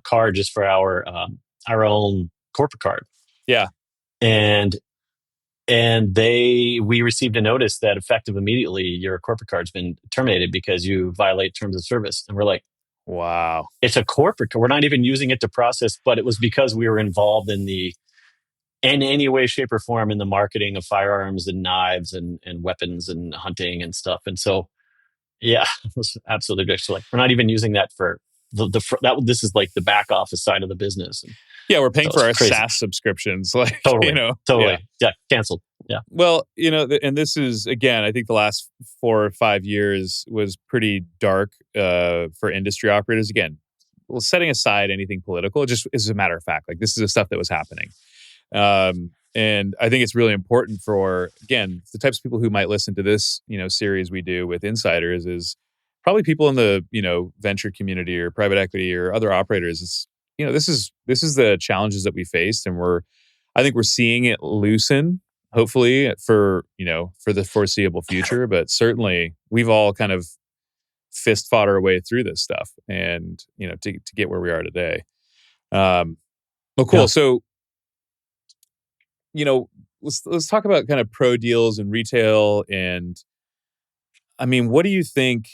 card just for our own corporate card. Yeah. And we received a notice that effective immediately, your corporate card's been terminated because you violate terms of service. And we're like, wow, it's a corporate card. We're not even using it to process, but it was because we were involved in any way, shape, or form in the marketing of firearms and knives and weapons and hunting and stuff. And so, yeah, it was absolutely great. So like, we're not even using that for this is like the back office side of the business. And yeah, we're paying for our SaaS subscriptions. Like, totally. Yeah, canceled. Yeah. Well, and this is, again, I think the last 4 or 5 years was pretty dark for industry operators. Again, setting aside anything political, it just is a matter of fact. Like, this is the stuff that was happening. And I think it's really important for, again, the types of people who might listen to this, series we do with insiders is probably people in the, venture community or private equity or other operators. It's, this is the challenges that we faced, and I think we're seeing it loosen, hopefully for the foreseeable future. But certainly we've all kind of fist fought our way through this stuff, and to get where we are today. Well, cool. Yeah. So, let's talk about kind of pro deals and retail. And I mean, what do you think,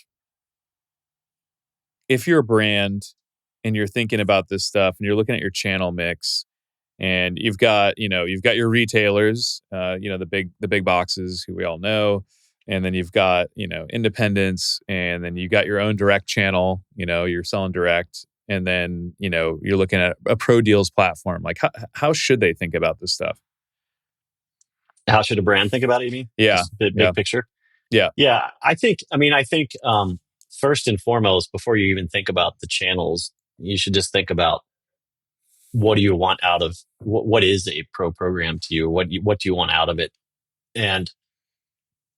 if you're a brand and you're thinking about this stuff and you're looking at your channel mix, and you've got your retailers, the big boxes who we all know, and then you've got, independents, and then you got your own direct channel, you're selling direct, and then, you're looking at a pro deals platform. Like, how should they think about this stuff? How should a brand think about it, you mean? Yeah. Just the big picture? Yeah. Yeah. I think first and foremost, before you even think about the channels, you should just think about, what do you want out of, what is a pro program to you? What do you want out of it? And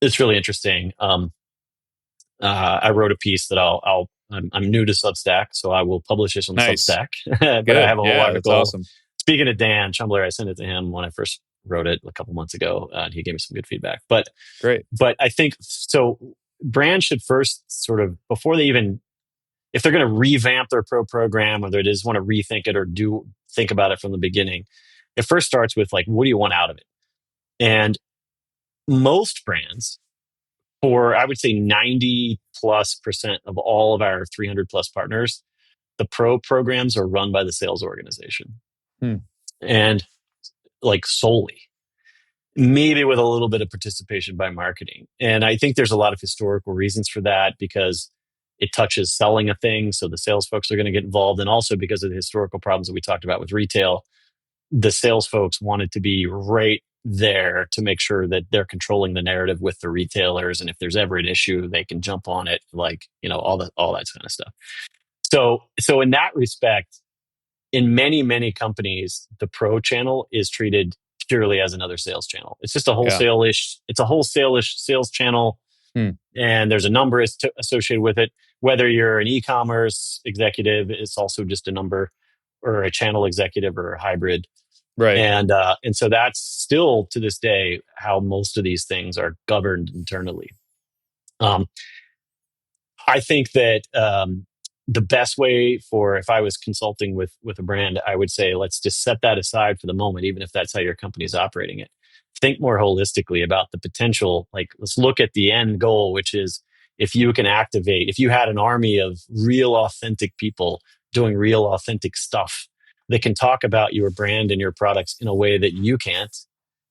it's really interesting. I wrote a piece that I'm new to Substack, so I will publish this on Substack. But I have a whole article. That's awesome. Speaking of Dan Chumbler, I sent it to him when I first wrote it a couple months ago, and he gave me some good feedback. But great. But I think so. Brands should first sort of, before they even, if they're going to revamp their pro program, or they just want to rethink it or think about it from the beginning, it first starts with, like, what do you want out of it? And most brands, for I would say 90+% of all of our 300+ partners, the pro programs are run by the sales organization. And like solely, maybe with a little bit of participation by marketing. And I think there's a lot of historical reasons for that, because it touches selling a thing. So the sales folks are going to get involved. And also because of the historical problems that we talked about with retail, the sales folks wanted to be right there to make sure that they're controlling the narrative with the retailers. And if there's ever an issue, they can jump on it, like, all that kind of stuff. So in that respect, in many companies, the pro channel is treated purely as another sales channel. It's just a wholesale-ish. It's a wholesale-ish sales channel, and there's a number associated with it. Whether you're an e-commerce executive, it's also just a number, or a channel executive, or a hybrid. Right. And so that's still to this day how most of these things are governed internally. I think that the best way for, if I was consulting with a brand, I would say, let's just set that aside for the moment, even if that's how your company is operating it. Think more holistically about the potential. Like, let's look at the end goal, which is, if you had an army of real authentic people doing real authentic stuff that can talk about your brand and your products in a way that you can't,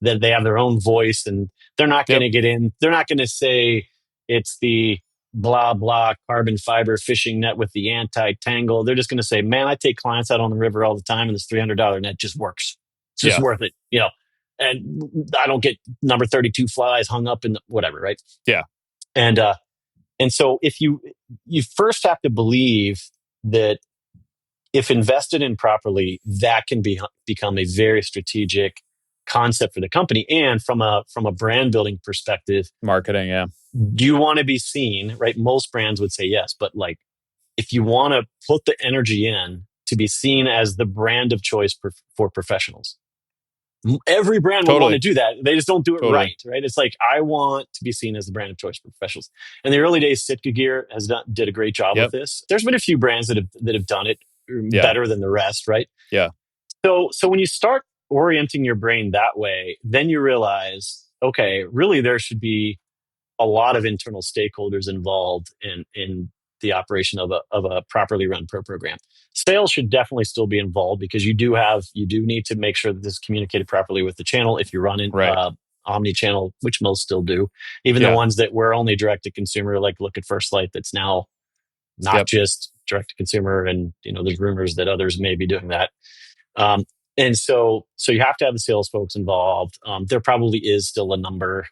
that they have their own voice, and they're not going to get in. They're not going to say it's the blah, blah carbon fiber fishing net with the anti-tangle. They're just going to say, man, I take clients out on the river all the time, and this $300 net just works. It's just worth it, and I don't get number 32 flies hung up in whatever, right? Yeah. And so if you first have to believe that if invested in properly, that can become a very strategic concept for the company. And from a brand building perspective, marketing, yeah. Do you want to be seen, right? Most brands would say yes, but like, if you want to put the energy in to be seen as the brand of choice for professionals, every brand will want to do that. They just don't do it right? It's like, I want to be seen as the brand of choice for professionals. In the early days, Sitka Gear did a great job with this. There's been a few brands that have done it better than the rest, right? Yeah. So when you start orienting your brain that way, then you realize, okay, really there should be a lot of internal stakeholders involved in the operation of a properly run pro program. Sales should definitely still be involved, because you do need to make sure that this is communicated properly with the channel. If you're running omni-channel, which most still do, even the ones that were only direct to consumer, like look at First Light, that's now not just direct to consumer, and there's rumors that others may be doing that. And so you have to have the sales folks involved. There probably is still a number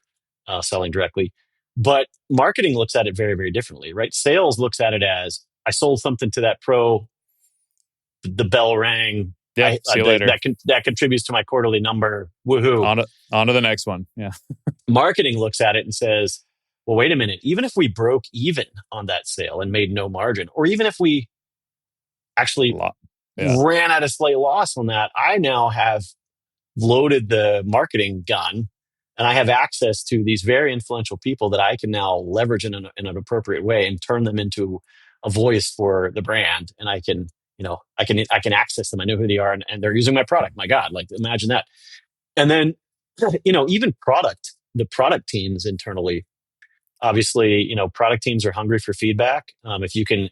selling directly, but marketing looks at it very, very differently, right? Sales looks at it as, I sold something to that pro, the bell rang. Yeah. See you later. That contributes to my quarterly number. Woohoo. On to the next one. Yeah. Marketing looks at it and says, well, wait a minute. Even if we broke even on that sale and made no margin, or even if we actually ran at a slight loss on that, I now have loaded the marketing gun and I have access to these very influential people that I can now leverage in an appropriate way and turn them into a voice for the brand. And I can, I can access them. I know who they are, and they're using my product. My God, like imagine that. And then, even the product teams internally, obviously, product teams are hungry for feedback. If you can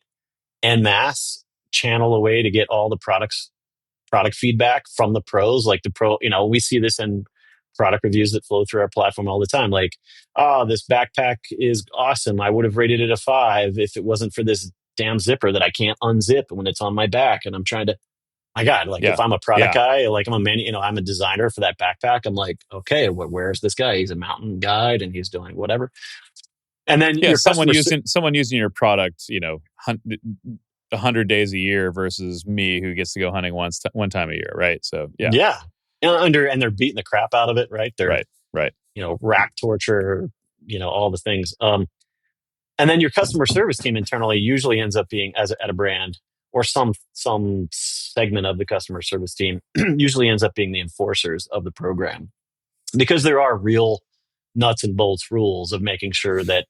en masse channel a way to get all the product feedback from the pros, like we see this in product reviews that flow through our platform all the time. Like, oh, this backpack is awesome. I would have rated it a 5 if it wasn't for this damn zipper that I can't unzip when it's on my back. And I'm trying to, my God, if I'm a product guy, like I'm a designer for that backpack. I'm like, okay, where's this guy? He's a mountain guide and he's doing whatever. And then someone using your product, 100 days a year versus me who gets to go hunting one time a year, right? So yeah, and they're beating the crap out of it, right? They're right. Rack torture, all the things. And then your customer service team internally usually ends up being at a brand or some segment of the customer service team usually ends up being the enforcers of the program, because there are real nuts and bolts rules of making sure that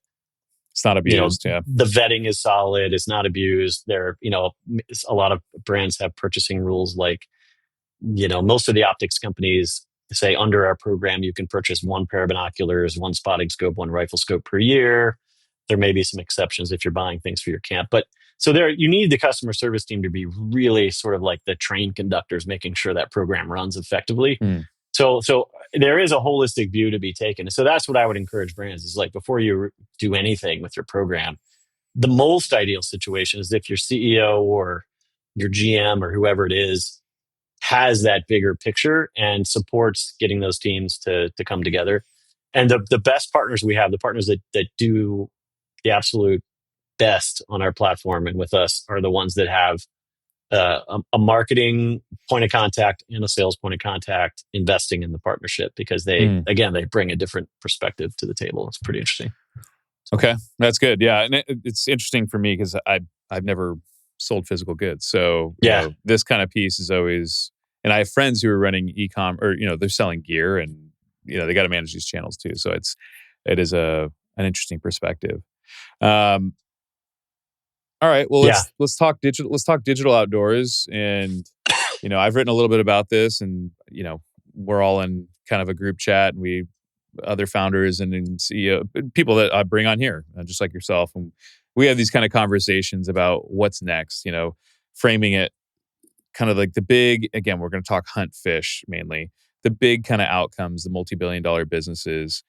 it's not abused. The vetting is solid. It's not abused. A lot of brands have purchasing rules like, most of the optics companies say under our program, you can purchase 1 pair of binoculars, 1 spotting scope, 1 rifle scope per year. There may be some exceptions if you're buying things for your camp, but so you need the customer service team to be really sort of like the train conductors, making sure that program runs effectively. So there is a holistic view to be taken. So that's what I would encourage brands is like, before you do anything with your program, the most ideal situation is if your CEO or your GM or whoever it is has that bigger picture and supports getting those teams to come together. And the best partners we have, the partners that do the absolute best on our platform and with us, are the ones that have a marketing point of contact and a sales point of contact investing in the partnership, because they bring a different perspective to the table. It's pretty interesting. Okay, that's good. Yeah, and it's interesting for me because I've never sold physical goods, so this kind of piece is always. And I have friends who are running e-com, or they're selling gear, and they got to manage these channels too. So it is an interesting perspective. All right. Well, let's talk digital. Let's talk digital outdoors. And I've written a little bit about this, and we're all in kind of a group chat, and other founders and CEO people that I bring on here, just like yourself, and we have these kind of conversations about what's next. Framing it kind of like the big. Again, we're going to talk hunt, fish mainly. The big kind of outcomes, the multi-billion-dollar businesses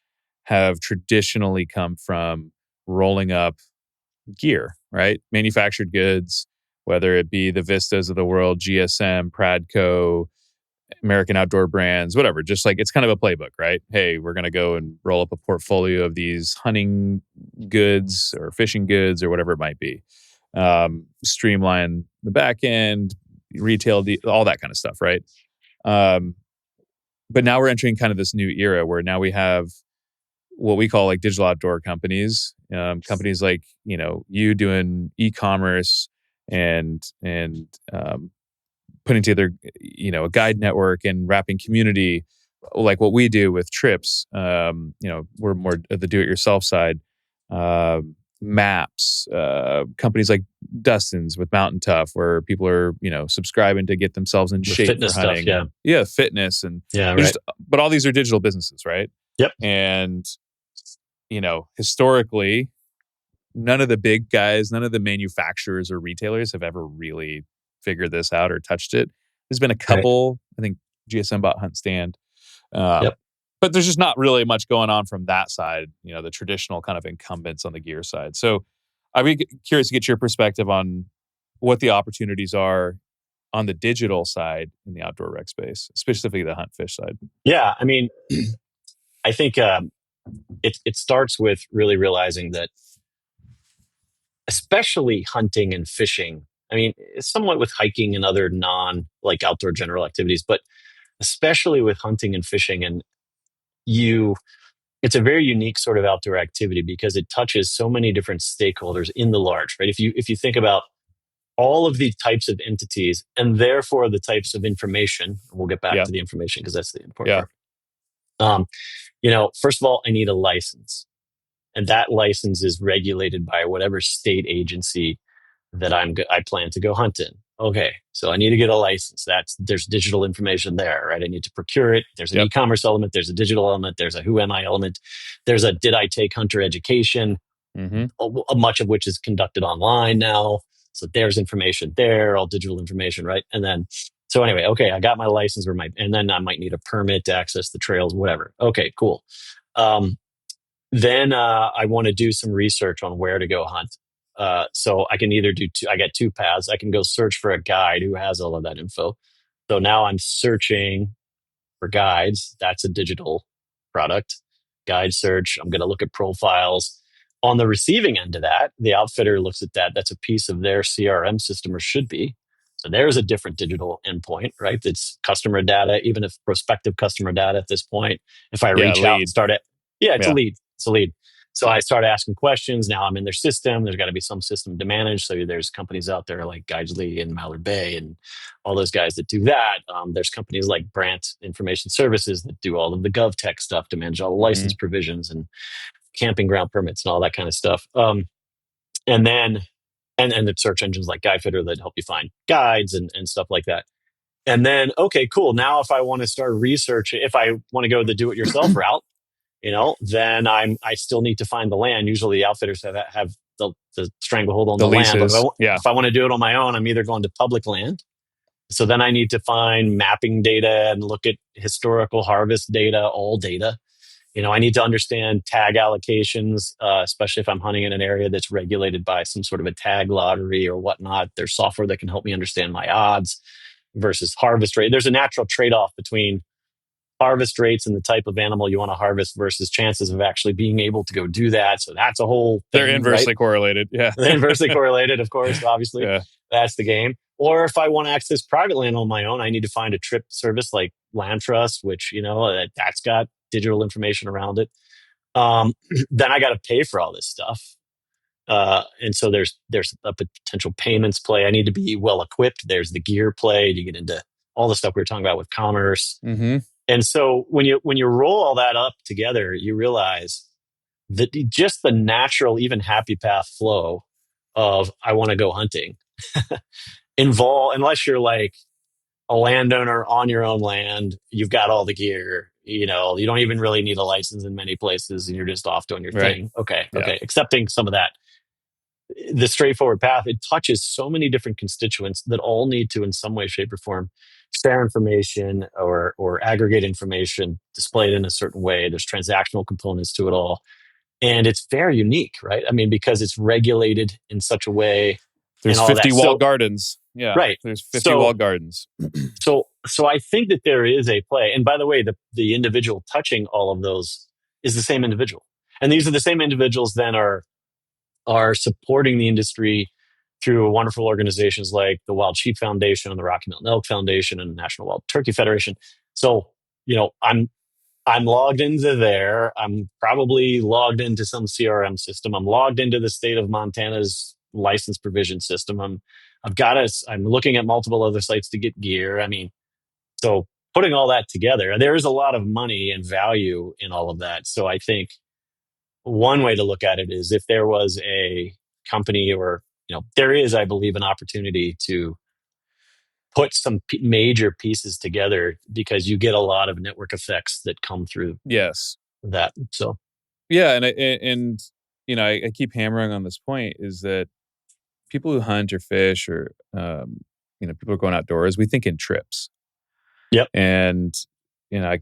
have traditionally come from rolling up gear, right? Manufactured goods, whether it be the Vistas of the world, GSM, Pradco, American Outdoor Brands, whatever. Just like it's kind of a playbook, right? Hey, we're going to go and roll up a portfolio of these hunting goods or fishing goods or whatever it might be. Streamline the back end, retail, all that kind of stuff, right? But now we're entering kind of this new era where now we have what we call like digital outdoor companies, companies like, you doing e-commerce and putting together, a guide network and wrapping community like what we do with trips. We're more the do-it-yourself side. Maps, companies like Dustin's with Mountain Tough, where people are, subscribing to get themselves in shape fitness for hunting. Stuff, Fitness and right. But all these are digital businesses, right? Yep. And historically, none of the big guys, none of the manufacturers or retailers have ever really figured this out or touched it. There's been a couple. Right. I think GSM bought Hunt Stand. But there's just not really much going on from that side, the traditional kind of incumbents on the gear side. So I'd be curious to get your perspective on what the opportunities are on the digital side in the outdoor rec space, specifically the hunt fish side. Yeah, I mean, I think it starts with really realizing that, especially hunting and fishing, I mean, somewhat with hiking and other like outdoor general activities, but especially with hunting and fishing. And it's a very unique sort of outdoor activity because it touches so many different stakeholders in the large, right? If you think about all of these types of entities and therefore the types of information, we'll get back to the information because that's the important part. First of all, I need a license, and that license is regulated by whatever state agency that I plan to go hunt in. Okay, so I need to get a license. There's digital information there, right? I need to procure it. There's an e-commerce element. There's a digital element. There's a who am I element. There's a did I take hunter education, much of which is conducted online now. So there's information there, all digital information, right? And then, so anyway, okay, I got my license and then I might need a permit to access the trails, whatever. Okay, cool. Then I want to do some research on where to go hunt. So I can either I get two paths. I can go search for a guide who has all of that info. So now I'm searching for guides. That's a digital product. Guide search. I'm going to look at profiles. On the receiving end of that, the outfitter looks at that. That's a piece of their CRM system, or should be. So there's a different digital endpoint, right? That's customer data, even if prospective customer data at this point. If I reach out and start it, it's a lead. It's a lead. So I start asking questions. Now I'm in their system. There's got to be some system to manage. So there's companies out there like Guidesley and Mallard Bay and all those guys that do that. There's companies like Brant Information Services that do all of the GovTech stuff to manage all the license provisions and camping ground permits and all that kind of stuff. And the search engines like Guidefitter that help you find guides and stuff like that. And then, okay, cool. Now, if I want to start researching, if I want to go the do-it-yourself route, then I still need to find the land. Usually the outfitters have the stranglehold on the land. But if I want to do it on my own, I'm either going to public land. So then I need to find mapping data and look at historical harvest data, all data. I need to understand tag allocations, especially if I'm hunting in an area that's regulated by some sort of a tag lottery or whatnot. There's software that can help me understand my odds versus harvest rate. There's a natural trade-off between harvest rates and the type of animal you want to harvest versus chances of actually being able to go do that. So that's a whole thing. They're inversely correlated. Yeah. They're inversely correlated, of course, obviously. Yeah. That's the game. Or if I want to access private land on my own, I need to find a trip service like LandTrust, which, that's got digital information around it. Then I got to pay for all this stuff. And so there's a potential payments play. I need to be well equipped. There's the gear play. You get into all the stuff we were talking about with commerce. And so when you roll all that up together, you realize that just the natural, even happy path flow of I want to go hunting unless you're like a landowner on your own land, you've got all the gear, you don't even really need a license in many places and you're just off doing your thing. Okay. Accepting some of that. The straightforward path, it touches so many different constituents that all need to, in some way, shape, or form, share information or aggregate information, displayed in a certain way. There's transactional components to it all. And it's very unique, right? I mean, because it's regulated in such a way. There's 50 walled gardens. Yeah. Right. There's 50 walled gardens. So I think that there is a play. And by the way, the individual touching all of those is the same individual. And these are the same individuals then are supporting the industry through wonderful organizations like the Wild Sheep Foundation and the Rocky Mountain Elk Foundation and the National Wild Turkey Federation. So, I'm logged into there. I'm probably logged into some CRM system. I'm logged into the state of Montana's license provision system. I'm looking at multiple other sites to get gear. I mean, so putting all that together, there is a lot of money and value in all of that. So I think one way to look at it is if there was a company or, there is, I believe, an opportunity to put some major pieces together because you get a lot of network effects that come through. Yes. That. So. Yeah. And I keep hammering on this point is that people who hunt or fish or, people who are going outdoors, we think in trips. Yep. And, I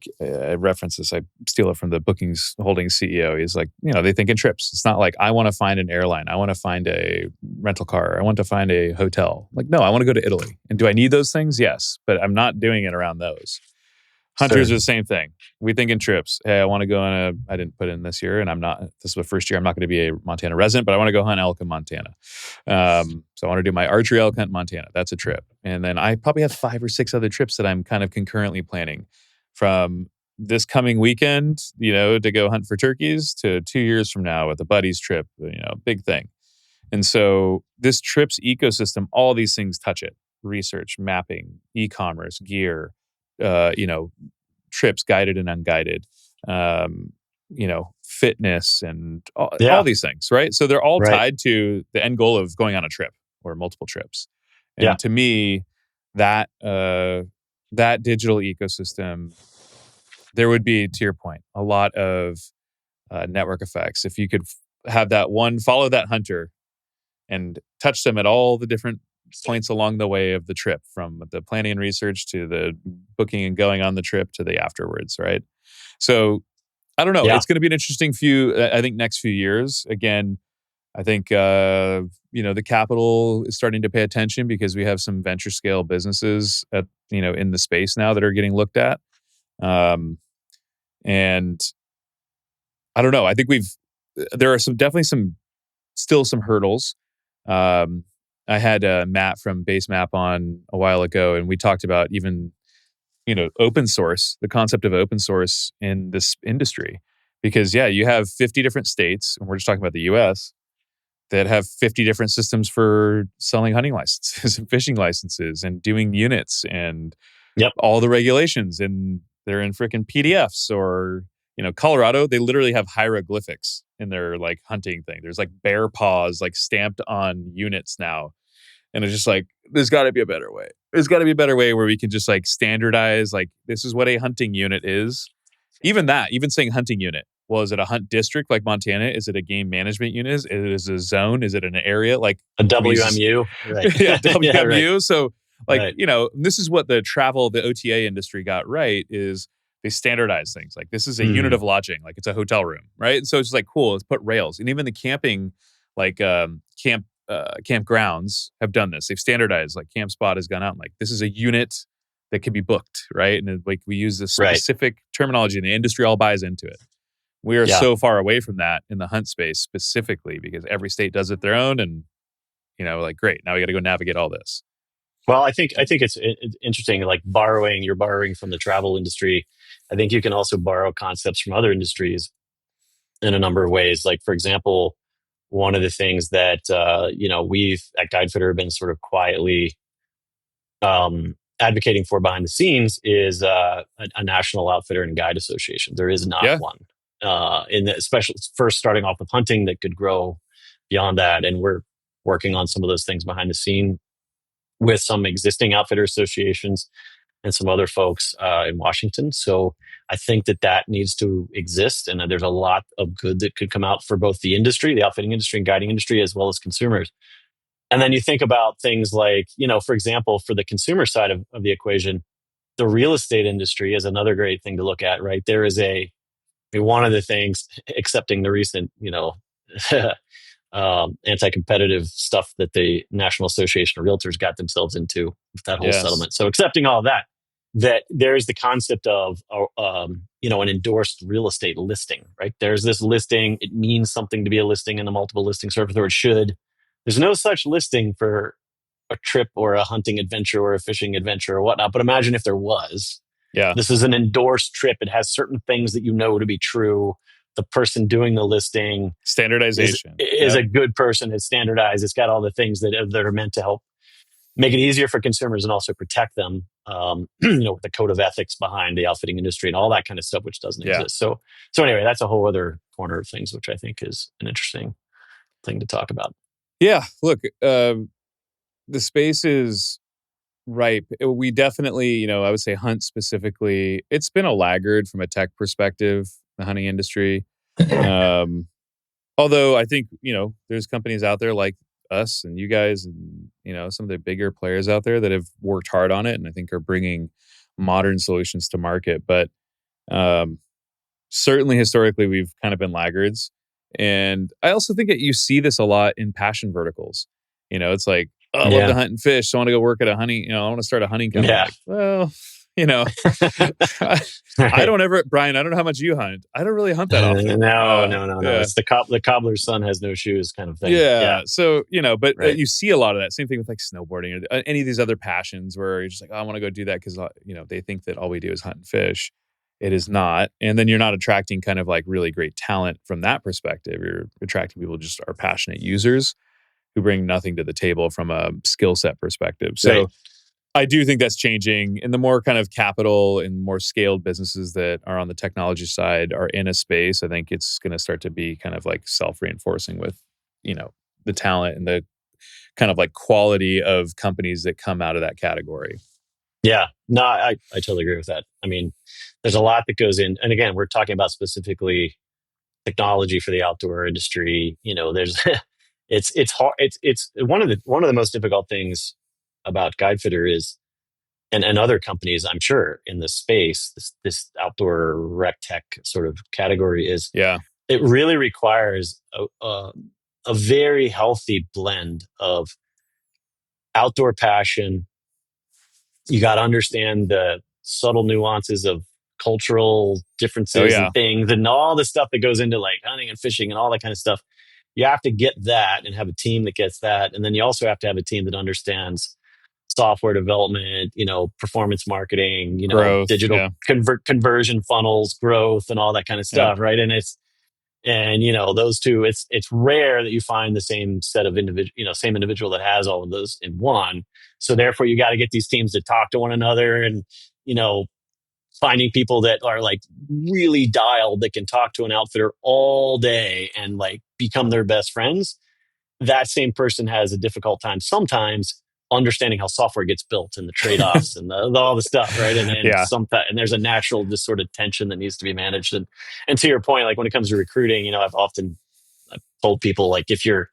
reference this, I steal it from the bookings holding CEO. He's like, they think in trips. It's not like I want to find an airline. I want to find a rental car. I want to find a hotel. Like, no, I want to go to Italy. And do I need those things? Yes. But I'm not doing it around those. Hunters Sure. are the same thing. We think in trips. Hey, I want to go on I didn't put in this year, and this is the first year I'm not going to be a Montana resident, but I want to go hunt elk in Montana. So I want to do my archery elk hunt in Montana. That's a trip. And then I probably have 5 or 6 other trips that I'm kind of concurrently planning, from this coming weekend, to go hunt for turkeys, to 2 years from now with a buddy's trip, big thing. And so this trips ecosystem, all these things touch it: research, mapping, e-commerce, gear, trips, guided and unguided, fitness, and all these things, right? So they're all tied to the end goal of going on a trip or multiple trips. And to me, that digital ecosystem, there would be, to your point, a lot of network effects. If you could have that one, follow that hunter and touch them at all the different points along the way of the trip, from the planning and research to the booking and going on the trip to the afterwards, right? So I don't know. It's going to be an interesting next few years. Again, I think, the capital is starting to pay attention, because we have some venture scale businesses in the space now that are getting looked at. And I don't know. I think there are still some hurdles. I had Matt from Base Map on a while ago, and we talked about even, open source, the concept of open source in this industry. Because, you have 50 different states, and we're just talking about the US, that have 50 different systems for selling hunting licenses and fishing licenses and doing units and all the regulations. And they're in freaking PDFs, or, Colorado, they literally have hieroglyphics in their hunting thing. There's bear paws stamped on units now. And it's just there's got to be a better way. There's got to be a better way where we can just standardize, this is what a hunting unit is. Even saying hunting unit. Well, is it a hunt district like Montana? Is it a game management unit? Is it a zone? Is it an area a WMU? Right. WMU. Right. So this is what the OTA industry got right, is they standardize things. This is a unit of lodging, it's a hotel room, right? So it's cool, let's put rails. And even the camping, campgrounds have done this. They've standardized, Camp Spot has gone out and this is a unit that can be booked, right? And we use this specific terminology, and the industry all buys into it. We are so far away from that in the hunt space specifically, because every state does it their own, and great, now we got to go navigate all this. Well, I think it's interesting, you're borrowing from the travel industry. I think you can also borrow concepts from other industries in a number of ways. For example, one of the things that, we've at Guidefitter been sort of quietly advocating for behind the scenes is a national outfitter and guide association. There is not one. Especially first starting off with hunting, that could grow beyond that. And we're working on some of those things behind the scene with some existing outfitter associations and some other folks in Washington. So I think that needs to exist. And there's a lot of good that could come out for both the industry, the outfitting industry and guiding industry, as well as consumers. And then you think about things for example, for the consumer side of the equation, the real estate industry is another great thing to look at, right? There is one of the things, accepting the recent, anti-competitive stuff that the National Association of Realtors got themselves into with that whole settlement. So accepting all of that there's the concept of, an endorsed real estate listing, right? There's this listing. It means something to be a listing in the multiple listing service, or it should. There's no such listing for a trip or a hunting adventure or a fishing adventure or whatnot. But imagine if there was. Yeah. This is an endorsed trip. It has certain things that to be true. The person doing the listing, standardization, is a good person. It's standardized. It's got all the things that are meant to help make it easier for consumers and also protect them. With the code of ethics behind the outfitting industry and all that kind of stuff, which doesn't exist. So anyway, that's a whole other corner of things, which I think is an interesting thing to talk about. Yeah. Look, the space is ripe. We definitely, I would say hunt specifically, it's been a laggard from a tech perspective, the hunting industry. Although I think, there's companies out there like us and you guys and, some of the bigger players out there that have worked hard on it and I think are bringing modern solutions to market. But certainly historically, we've kind of been laggards. And I also think that you see this a lot in passion verticals. It's I love to hunt and fish. So I want to go work at a hunting, I want to start a hunting company. Yeah. You know, I Right. don't ever, Brian, I don't know how much you hunt. I don't really hunt that often. No. Yeah. It's the cobbler's son has no shoes kind of thing. Yeah. Yeah. So, but Right. you see a lot of that. Same thing with like snowboarding or any of these other passions where you're just like, oh, I want to go do that because, they think that all we do is hunt and fish. It is not. And then you're not attracting kind of like really great talent from that perspective. You're attracting people who just are passionate users who bring nothing to the table from a skill set perspective. So Right. I do think that's changing. And the more kind of capital and more scaled businesses that are on the technology side are in a space, I think it's going to start to be kind of like self-reinforcing with, the talent and the kind of like quality of companies that come out of that category. Yeah. No, I totally agree with that. I mean, there's a lot that goes in. And again, we're talking about specifically technology for the outdoor industry. There's it's hard. It's one of the most difficult things about Guidefitter is and other companies, I'm sure, in this space, this outdoor rec tech sort of category is Yeah. it really requires a very healthy blend of outdoor passion. You got to understand the subtle nuances of cultural Oh, differences yeah. and things and all the stuff that goes into like hunting and fishing and all that kind of stuff. You have to get that and have a team that gets that. And then you also have to have a team that understands software development, performance marketing, Growth. digital Yeah. conversion funnels, growth, and all that kind of Yeah. stuff, right? And those two, it's rare that you find the same set of same individual that has all of those in one. So therefore, you got to get these teams to talk to one another, and finding people that are like really dialed that can talk to an outfitter all day and like become their best friends. That same person has a difficult time sometimes understanding how software gets built and the trade-offs and all the stuff, right? And Yeah. and there's a natural just sort of tension that needs to be managed. And to your point, like when it comes to recruiting, I've told people like if you're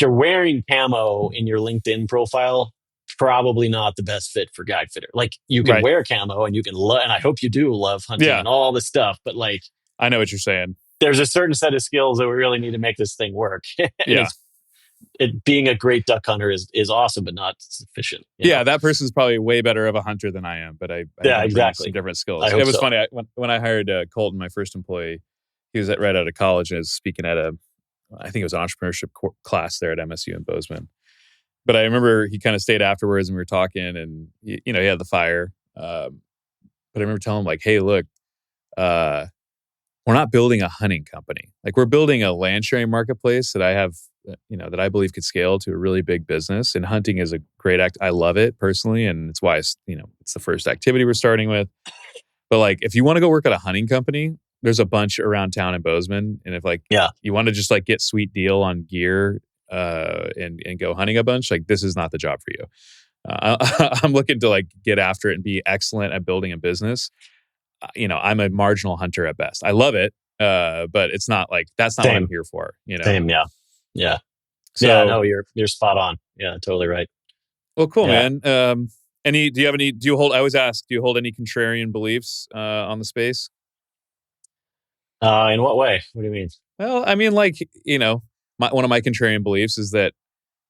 wearing camo in your LinkedIn profile, probably not the best fit for Guidefitter. Like you can Right. wear camo and you can and I hope you do love hunting Yeah. and all this stuff, but like I know what you're saying. there's a certain set of skills that we really need to make this thing work. And Yeah. being a great duck hunter is awesome, but not sufficient. Yeah, that person's probably way better of a hunter than I am, but I Yeah, bring exactly. some different skills. I hope It was so. funny when I hired Colton, my first employee. He was right out of college and was speaking at I think it was an entrepreneurship class there at MSU in Bozeman. But I remember he kind of stayed afterwards and we were talking, and he had the fire. But I remember telling him like, "Hey, look, we're not building a hunting company. Like we're building a land sharing marketplace that I have, that I believe could scale to a really big business. And hunting is a great act. I love it personally, and it's why it's the first activity we're starting with. But like, if you want to go work at a hunting company, there's a bunch around town in Bozeman, and if you want to just like get sweet deal on gear, and go hunting a bunch, like this is not the job for you. I'm looking to like get after it and be excellent at building a business. I'm a marginal hunter at best. I love it, but it's not like that's not what I'm here for. Same, yeah. So, yeah, no, you're spot on. Yeah, totally right. Well, cool, Yeah. man. Do you hold? I always ask, do you hold any contrarian beliefs on the space? In what way? What do you mean? Well, I mean, like one of my contrarian beliefs is that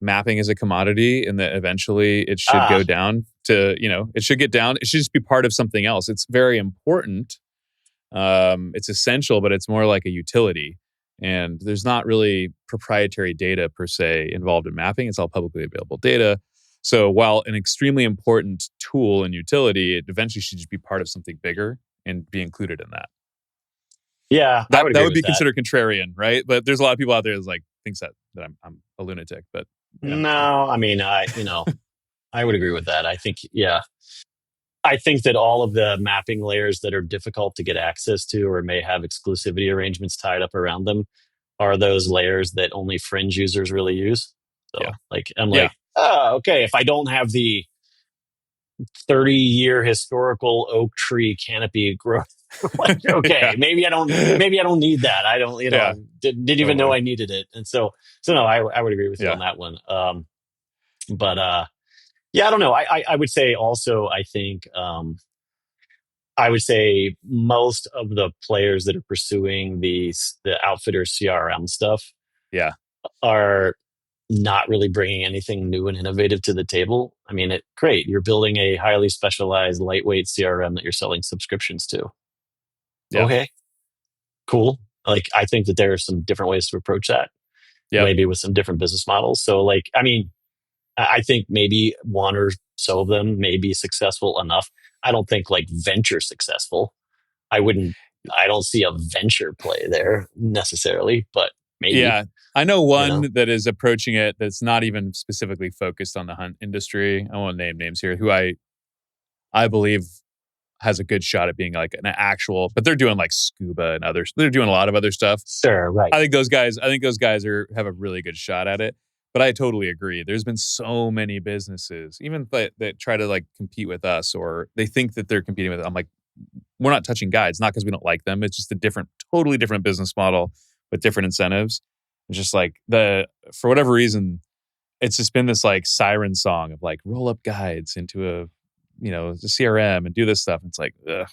mapping is a commodity and that eventually it should go down to, it should get down. It should just be part of something else. It's very important. It's essential, but it's more like a utility. And there's not really proprietary data per se involved in mapping. It's all publicly available data. So while an extremely important tool and utility, it eventually should just be part of something bigger and be included in that. Yeah, that would be considered contrarian, right? But there's a lot of people out there that like thinks that I'm a lunatic. But yeah. No, I mean, I would agree with that. I think, I think that all of the mapping layers that are difficult to get access to or may have exclusivity arrangements tied up around them are those layers that only fringe users really use. So okay, if I don't have the 30-year historical oak tree canopy growth, maybe I don't need that. I don't, didn't even know I needed it. And so no, I would agree with you on that one. But I don't know. I would say also, I think, I would say most of the players that are pursuing the outfitter CRM stuff, are not really bringing anything new and innovative to the table. I mean, great. You're building a highly specialized, lightweight CRM that you're selling subscriptions to. Yeah. Okay, cool. Like, I think that there are some different ways to approach that, Yep. maybe with some different business models. So like, I mean, I think maybe one or so of them may be successful enough. I don't think like venture successful. I don't see a venture play there necessarily, but maybe, Yeah. I know you know. one that is approaching it that's not even specifically focused on the hunt industry. I won't name names here, who I believe has a good shot at being like an actual, but they're doing like scuba and others. They're doing a lot of other stuff. Sure, right. I think those guys have a really good shot at it. But I totally agree. There's been so many businesses, even that try to like compete with us, or they think that they're competing with. I'm like, we're not touching guides, not because we don't like them. It's just totally different business model with different incentives. It's just like for whatever reason, it's just been this like siren song of like roll up guides into a CRM and do this stuff. It's like, ugh.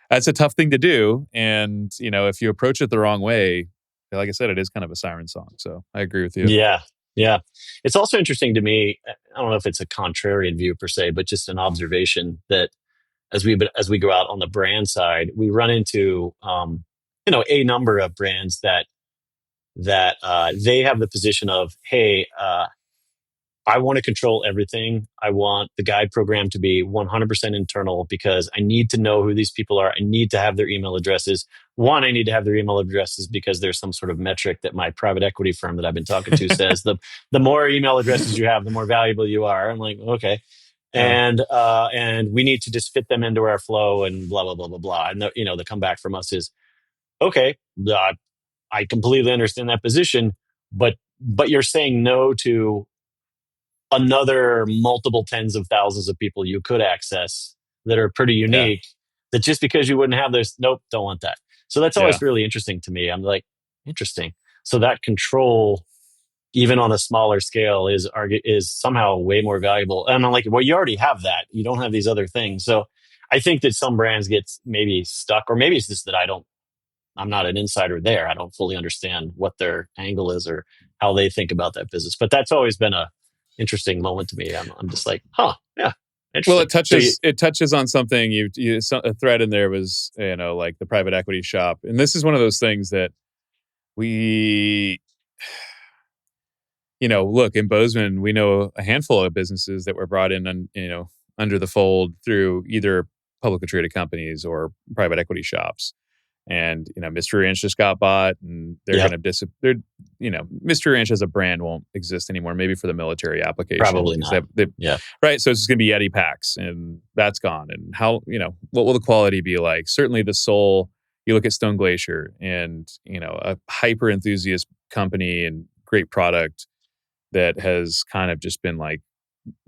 That's a tough thing to do. And, if you approach it the wrong way, like I said, it is kind of a siren song. So I agree with you. Yeah. Yeah. It's also interesting to me. I don't know if it's a contrarian view per se, but just an observation that as we go out on the brand side, we run into, a number of brands that they have the position of, hey, I want to control everything. I want the guide program to be 100% internal because I need to know who these people are. I need to have their email addresses. One, I need to have their email addresses because there's some sort of metric that my private equity firm that I've been talking to says the more email addresses you have, the more valuable you are. I'm like, okay. Yeah. And we need to just fit them into our flow and blah, blah, blah, blah, blah. And the comeback from us is, okay, I completely understand that position, but you're saying no to another multiple tens of thousands of people you could access that are pretty Yeah. unique, that just because you wouldn't have this, nope, don't want that. So that's Yeah. always really interesting to me. I'm like, interesting. So that control, even on a smaller scale, is somehow way more valuable. And I'm like, well, you already have that. You don't have these other things. So I think that some brands get maybe stuck, or maybe it's just that I'm not an insider there. I don't fully understand what their angle is or how they think about that business. But that's always been a interesting moment to me. I'm just like, yeah, interesting. Well, it touches on something. A thread in there was like the private equity shop, and this is one of those things that we, look in Bozeman, we know a handful of businesses that were brought in, under the fold through either publicly traded companies or private equity shops. And, Mystery Ranch just got bought, and they're going to disappear. Mystery Ranch as a brand won't exist anymore, maybe for the military application. Probably not. Yeah. Right. So it's just going to be Yeti packs, and that's gone. And how, what will the quality be like? Certainly the soul, you look at Stone Glacier and, a hyper enthusiast company and great product that has kind of just been like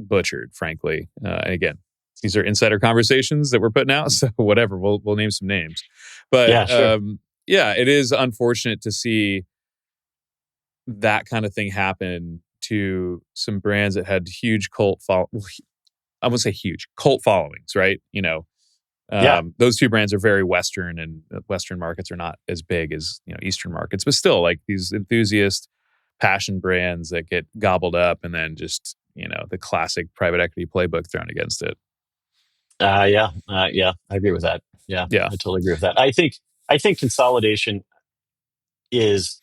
butchered, frankly. And again, these are insider conversations that we're putting out. So whatever, we'll name some names. But yeah, sure. It is unfortunate to see that kind of thing happen to some brands that had huge I won't say huge cult followings, right? Those two brands are very Western, and Western markets are not as big as Eastern markets, but still like these enthusiast passion brands that get gobbled up, and then just the classic private equity playbook thrown against it. I agree with that. Yeah, I totally agree with that. I think consolidation is.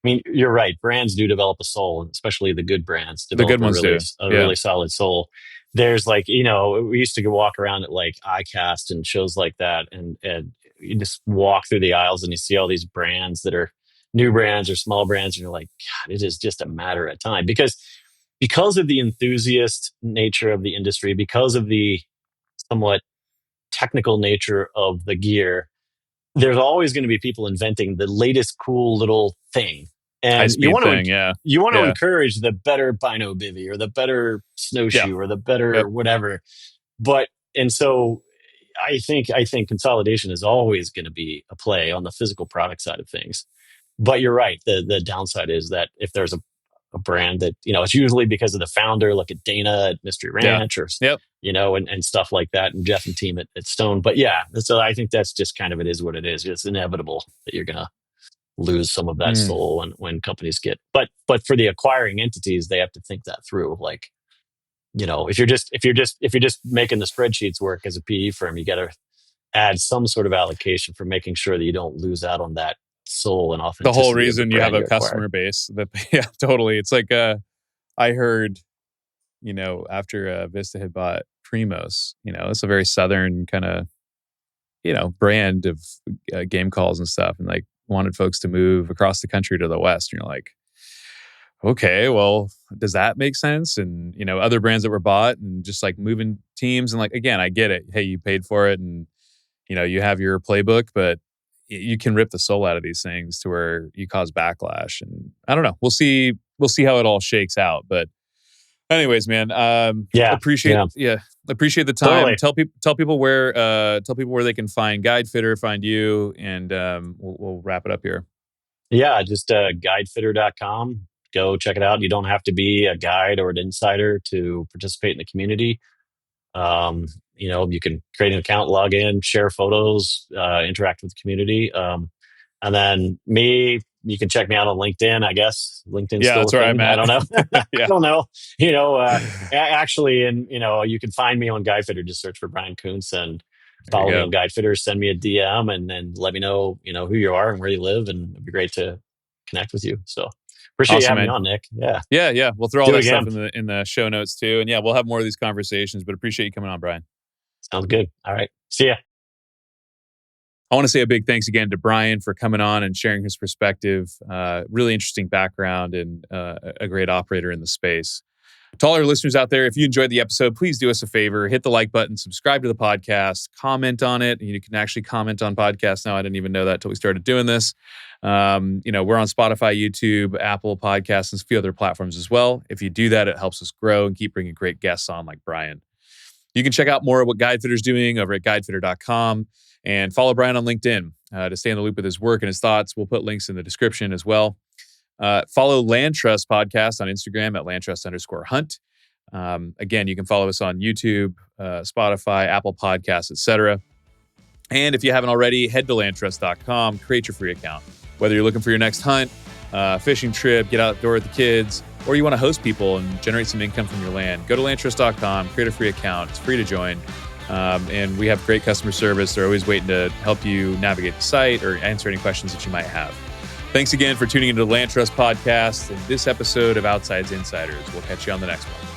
I mean, you're right. Brands do develop a soul, especially the good brands. Develop the good ones really solid soul. There's like, we used to go walk around at like iCast and shows like that, and you just walk through the aisles and you see all these brands that are new brands or small brands, and you're like, God, it is just a matter of time because of the enthusiast nature of the industry, because of the somewhat technical nature of the gear. There's always going to be people inventing the latest cool little thing. And you want to encourage the better bino bivy or the better snowshoe or the better whatever. And so I think consolidation is always going to be a play on the physical product side of things. But you're right. The downside is that if there's a brand that, it's usually because of the founder, look at Dana at Mystery Ranch or, and stuff like that, and Jeff and team at Stone. But so I think that's just kind of, it is what it is. It's inevitable that you're going to lose some of that soul when companies get, but for the acquiring entities, they have to think that through. Like, if you're just making the spreadsheets work as a PE firm, you got to add some sort of allocation for making sure that you don't lose out on that soul and The authenticity. whole reason you have a customer base that, yeah, totally. It's like, I heard, after Vista had bought Primos, it's a very Southern kind of, brand of game calls and stuff, and like wanted folks to move across the country to the West. And you're like, okay, well, does that make sense? And, other brands that were bought and just like moving teams. And like, again, I get it. Hey, you paid for it and, you have your playbook, but you can rip the soul out of these things to where you cause backlash. And I don't know. We'll see how it all shakes out. But anyways, man, appreciate the time. Totally. Tell people where they can find Guidefitter, find you, and we'll wrap it up here. Yeah, just guidefitter.com. Go check it out. You don't have to be a guide or an insider to participate in the community. You can create an account, log in, share photos, interact with the community. And then you can check me out on LinkedIn, I guess. LinkedIn's still that's where I'm at. I don't know. Yeah. I don't know. Actually, and you can find me on Guidefitter. Just search for Bryan Koontz and follow me on Guidefitter. Send me a DM and then let me know, who you are and where you live, and it'd be great to connect with you. So appreciate you having me on, Nick. Yeah. We'll throw all that stuff in the show notes too, and we'll have more of these conversations. But appreciate you coming on, Bryan. Sounds good. All right. See ya. I want to say a big thanks again to Bryan for coming on and sharing his perspective. Really interesting background and a great operator in the space. To all our listeners out there, if you enjoyed the episode, please do us a favor. Hit the like button, subscribe to the podcast, comment on it. You can actually comment on podcasts now. I didn't even know that until we started doing this. We're on Spotify, YouTube, Apple Podcasts, and a few other platforms as well. If you do that, it helps us grow and keep bringing great guests on like Bryan. You can check out more of what Guidefitter's doing over at guidefitter.com and follow Bryan on LinkedIn to stay in the loop with his work and his thoughts. We'll put links in the description as well. Follow LandTrust Podcast on Instagram at LandTrust_hunt. Again, you can follow us on YouTube, Spotify, Apple Podcasts, etc. And if you haven't already, head to LandTrust.com, create your free account. Whether you're looking for your next hunt, fishing trip, get outdoor with the kids, or you want to host people and generate some income from your land, go to LandTrust.com, create a free account. It's free to join. And we have great customer service. They're always waiting to help you navigate the site or answer any questions that you might have. Thanks again for tuning into the LandTrust Podcast and this episode of Outsides Insiders. We'll catch you on the next one.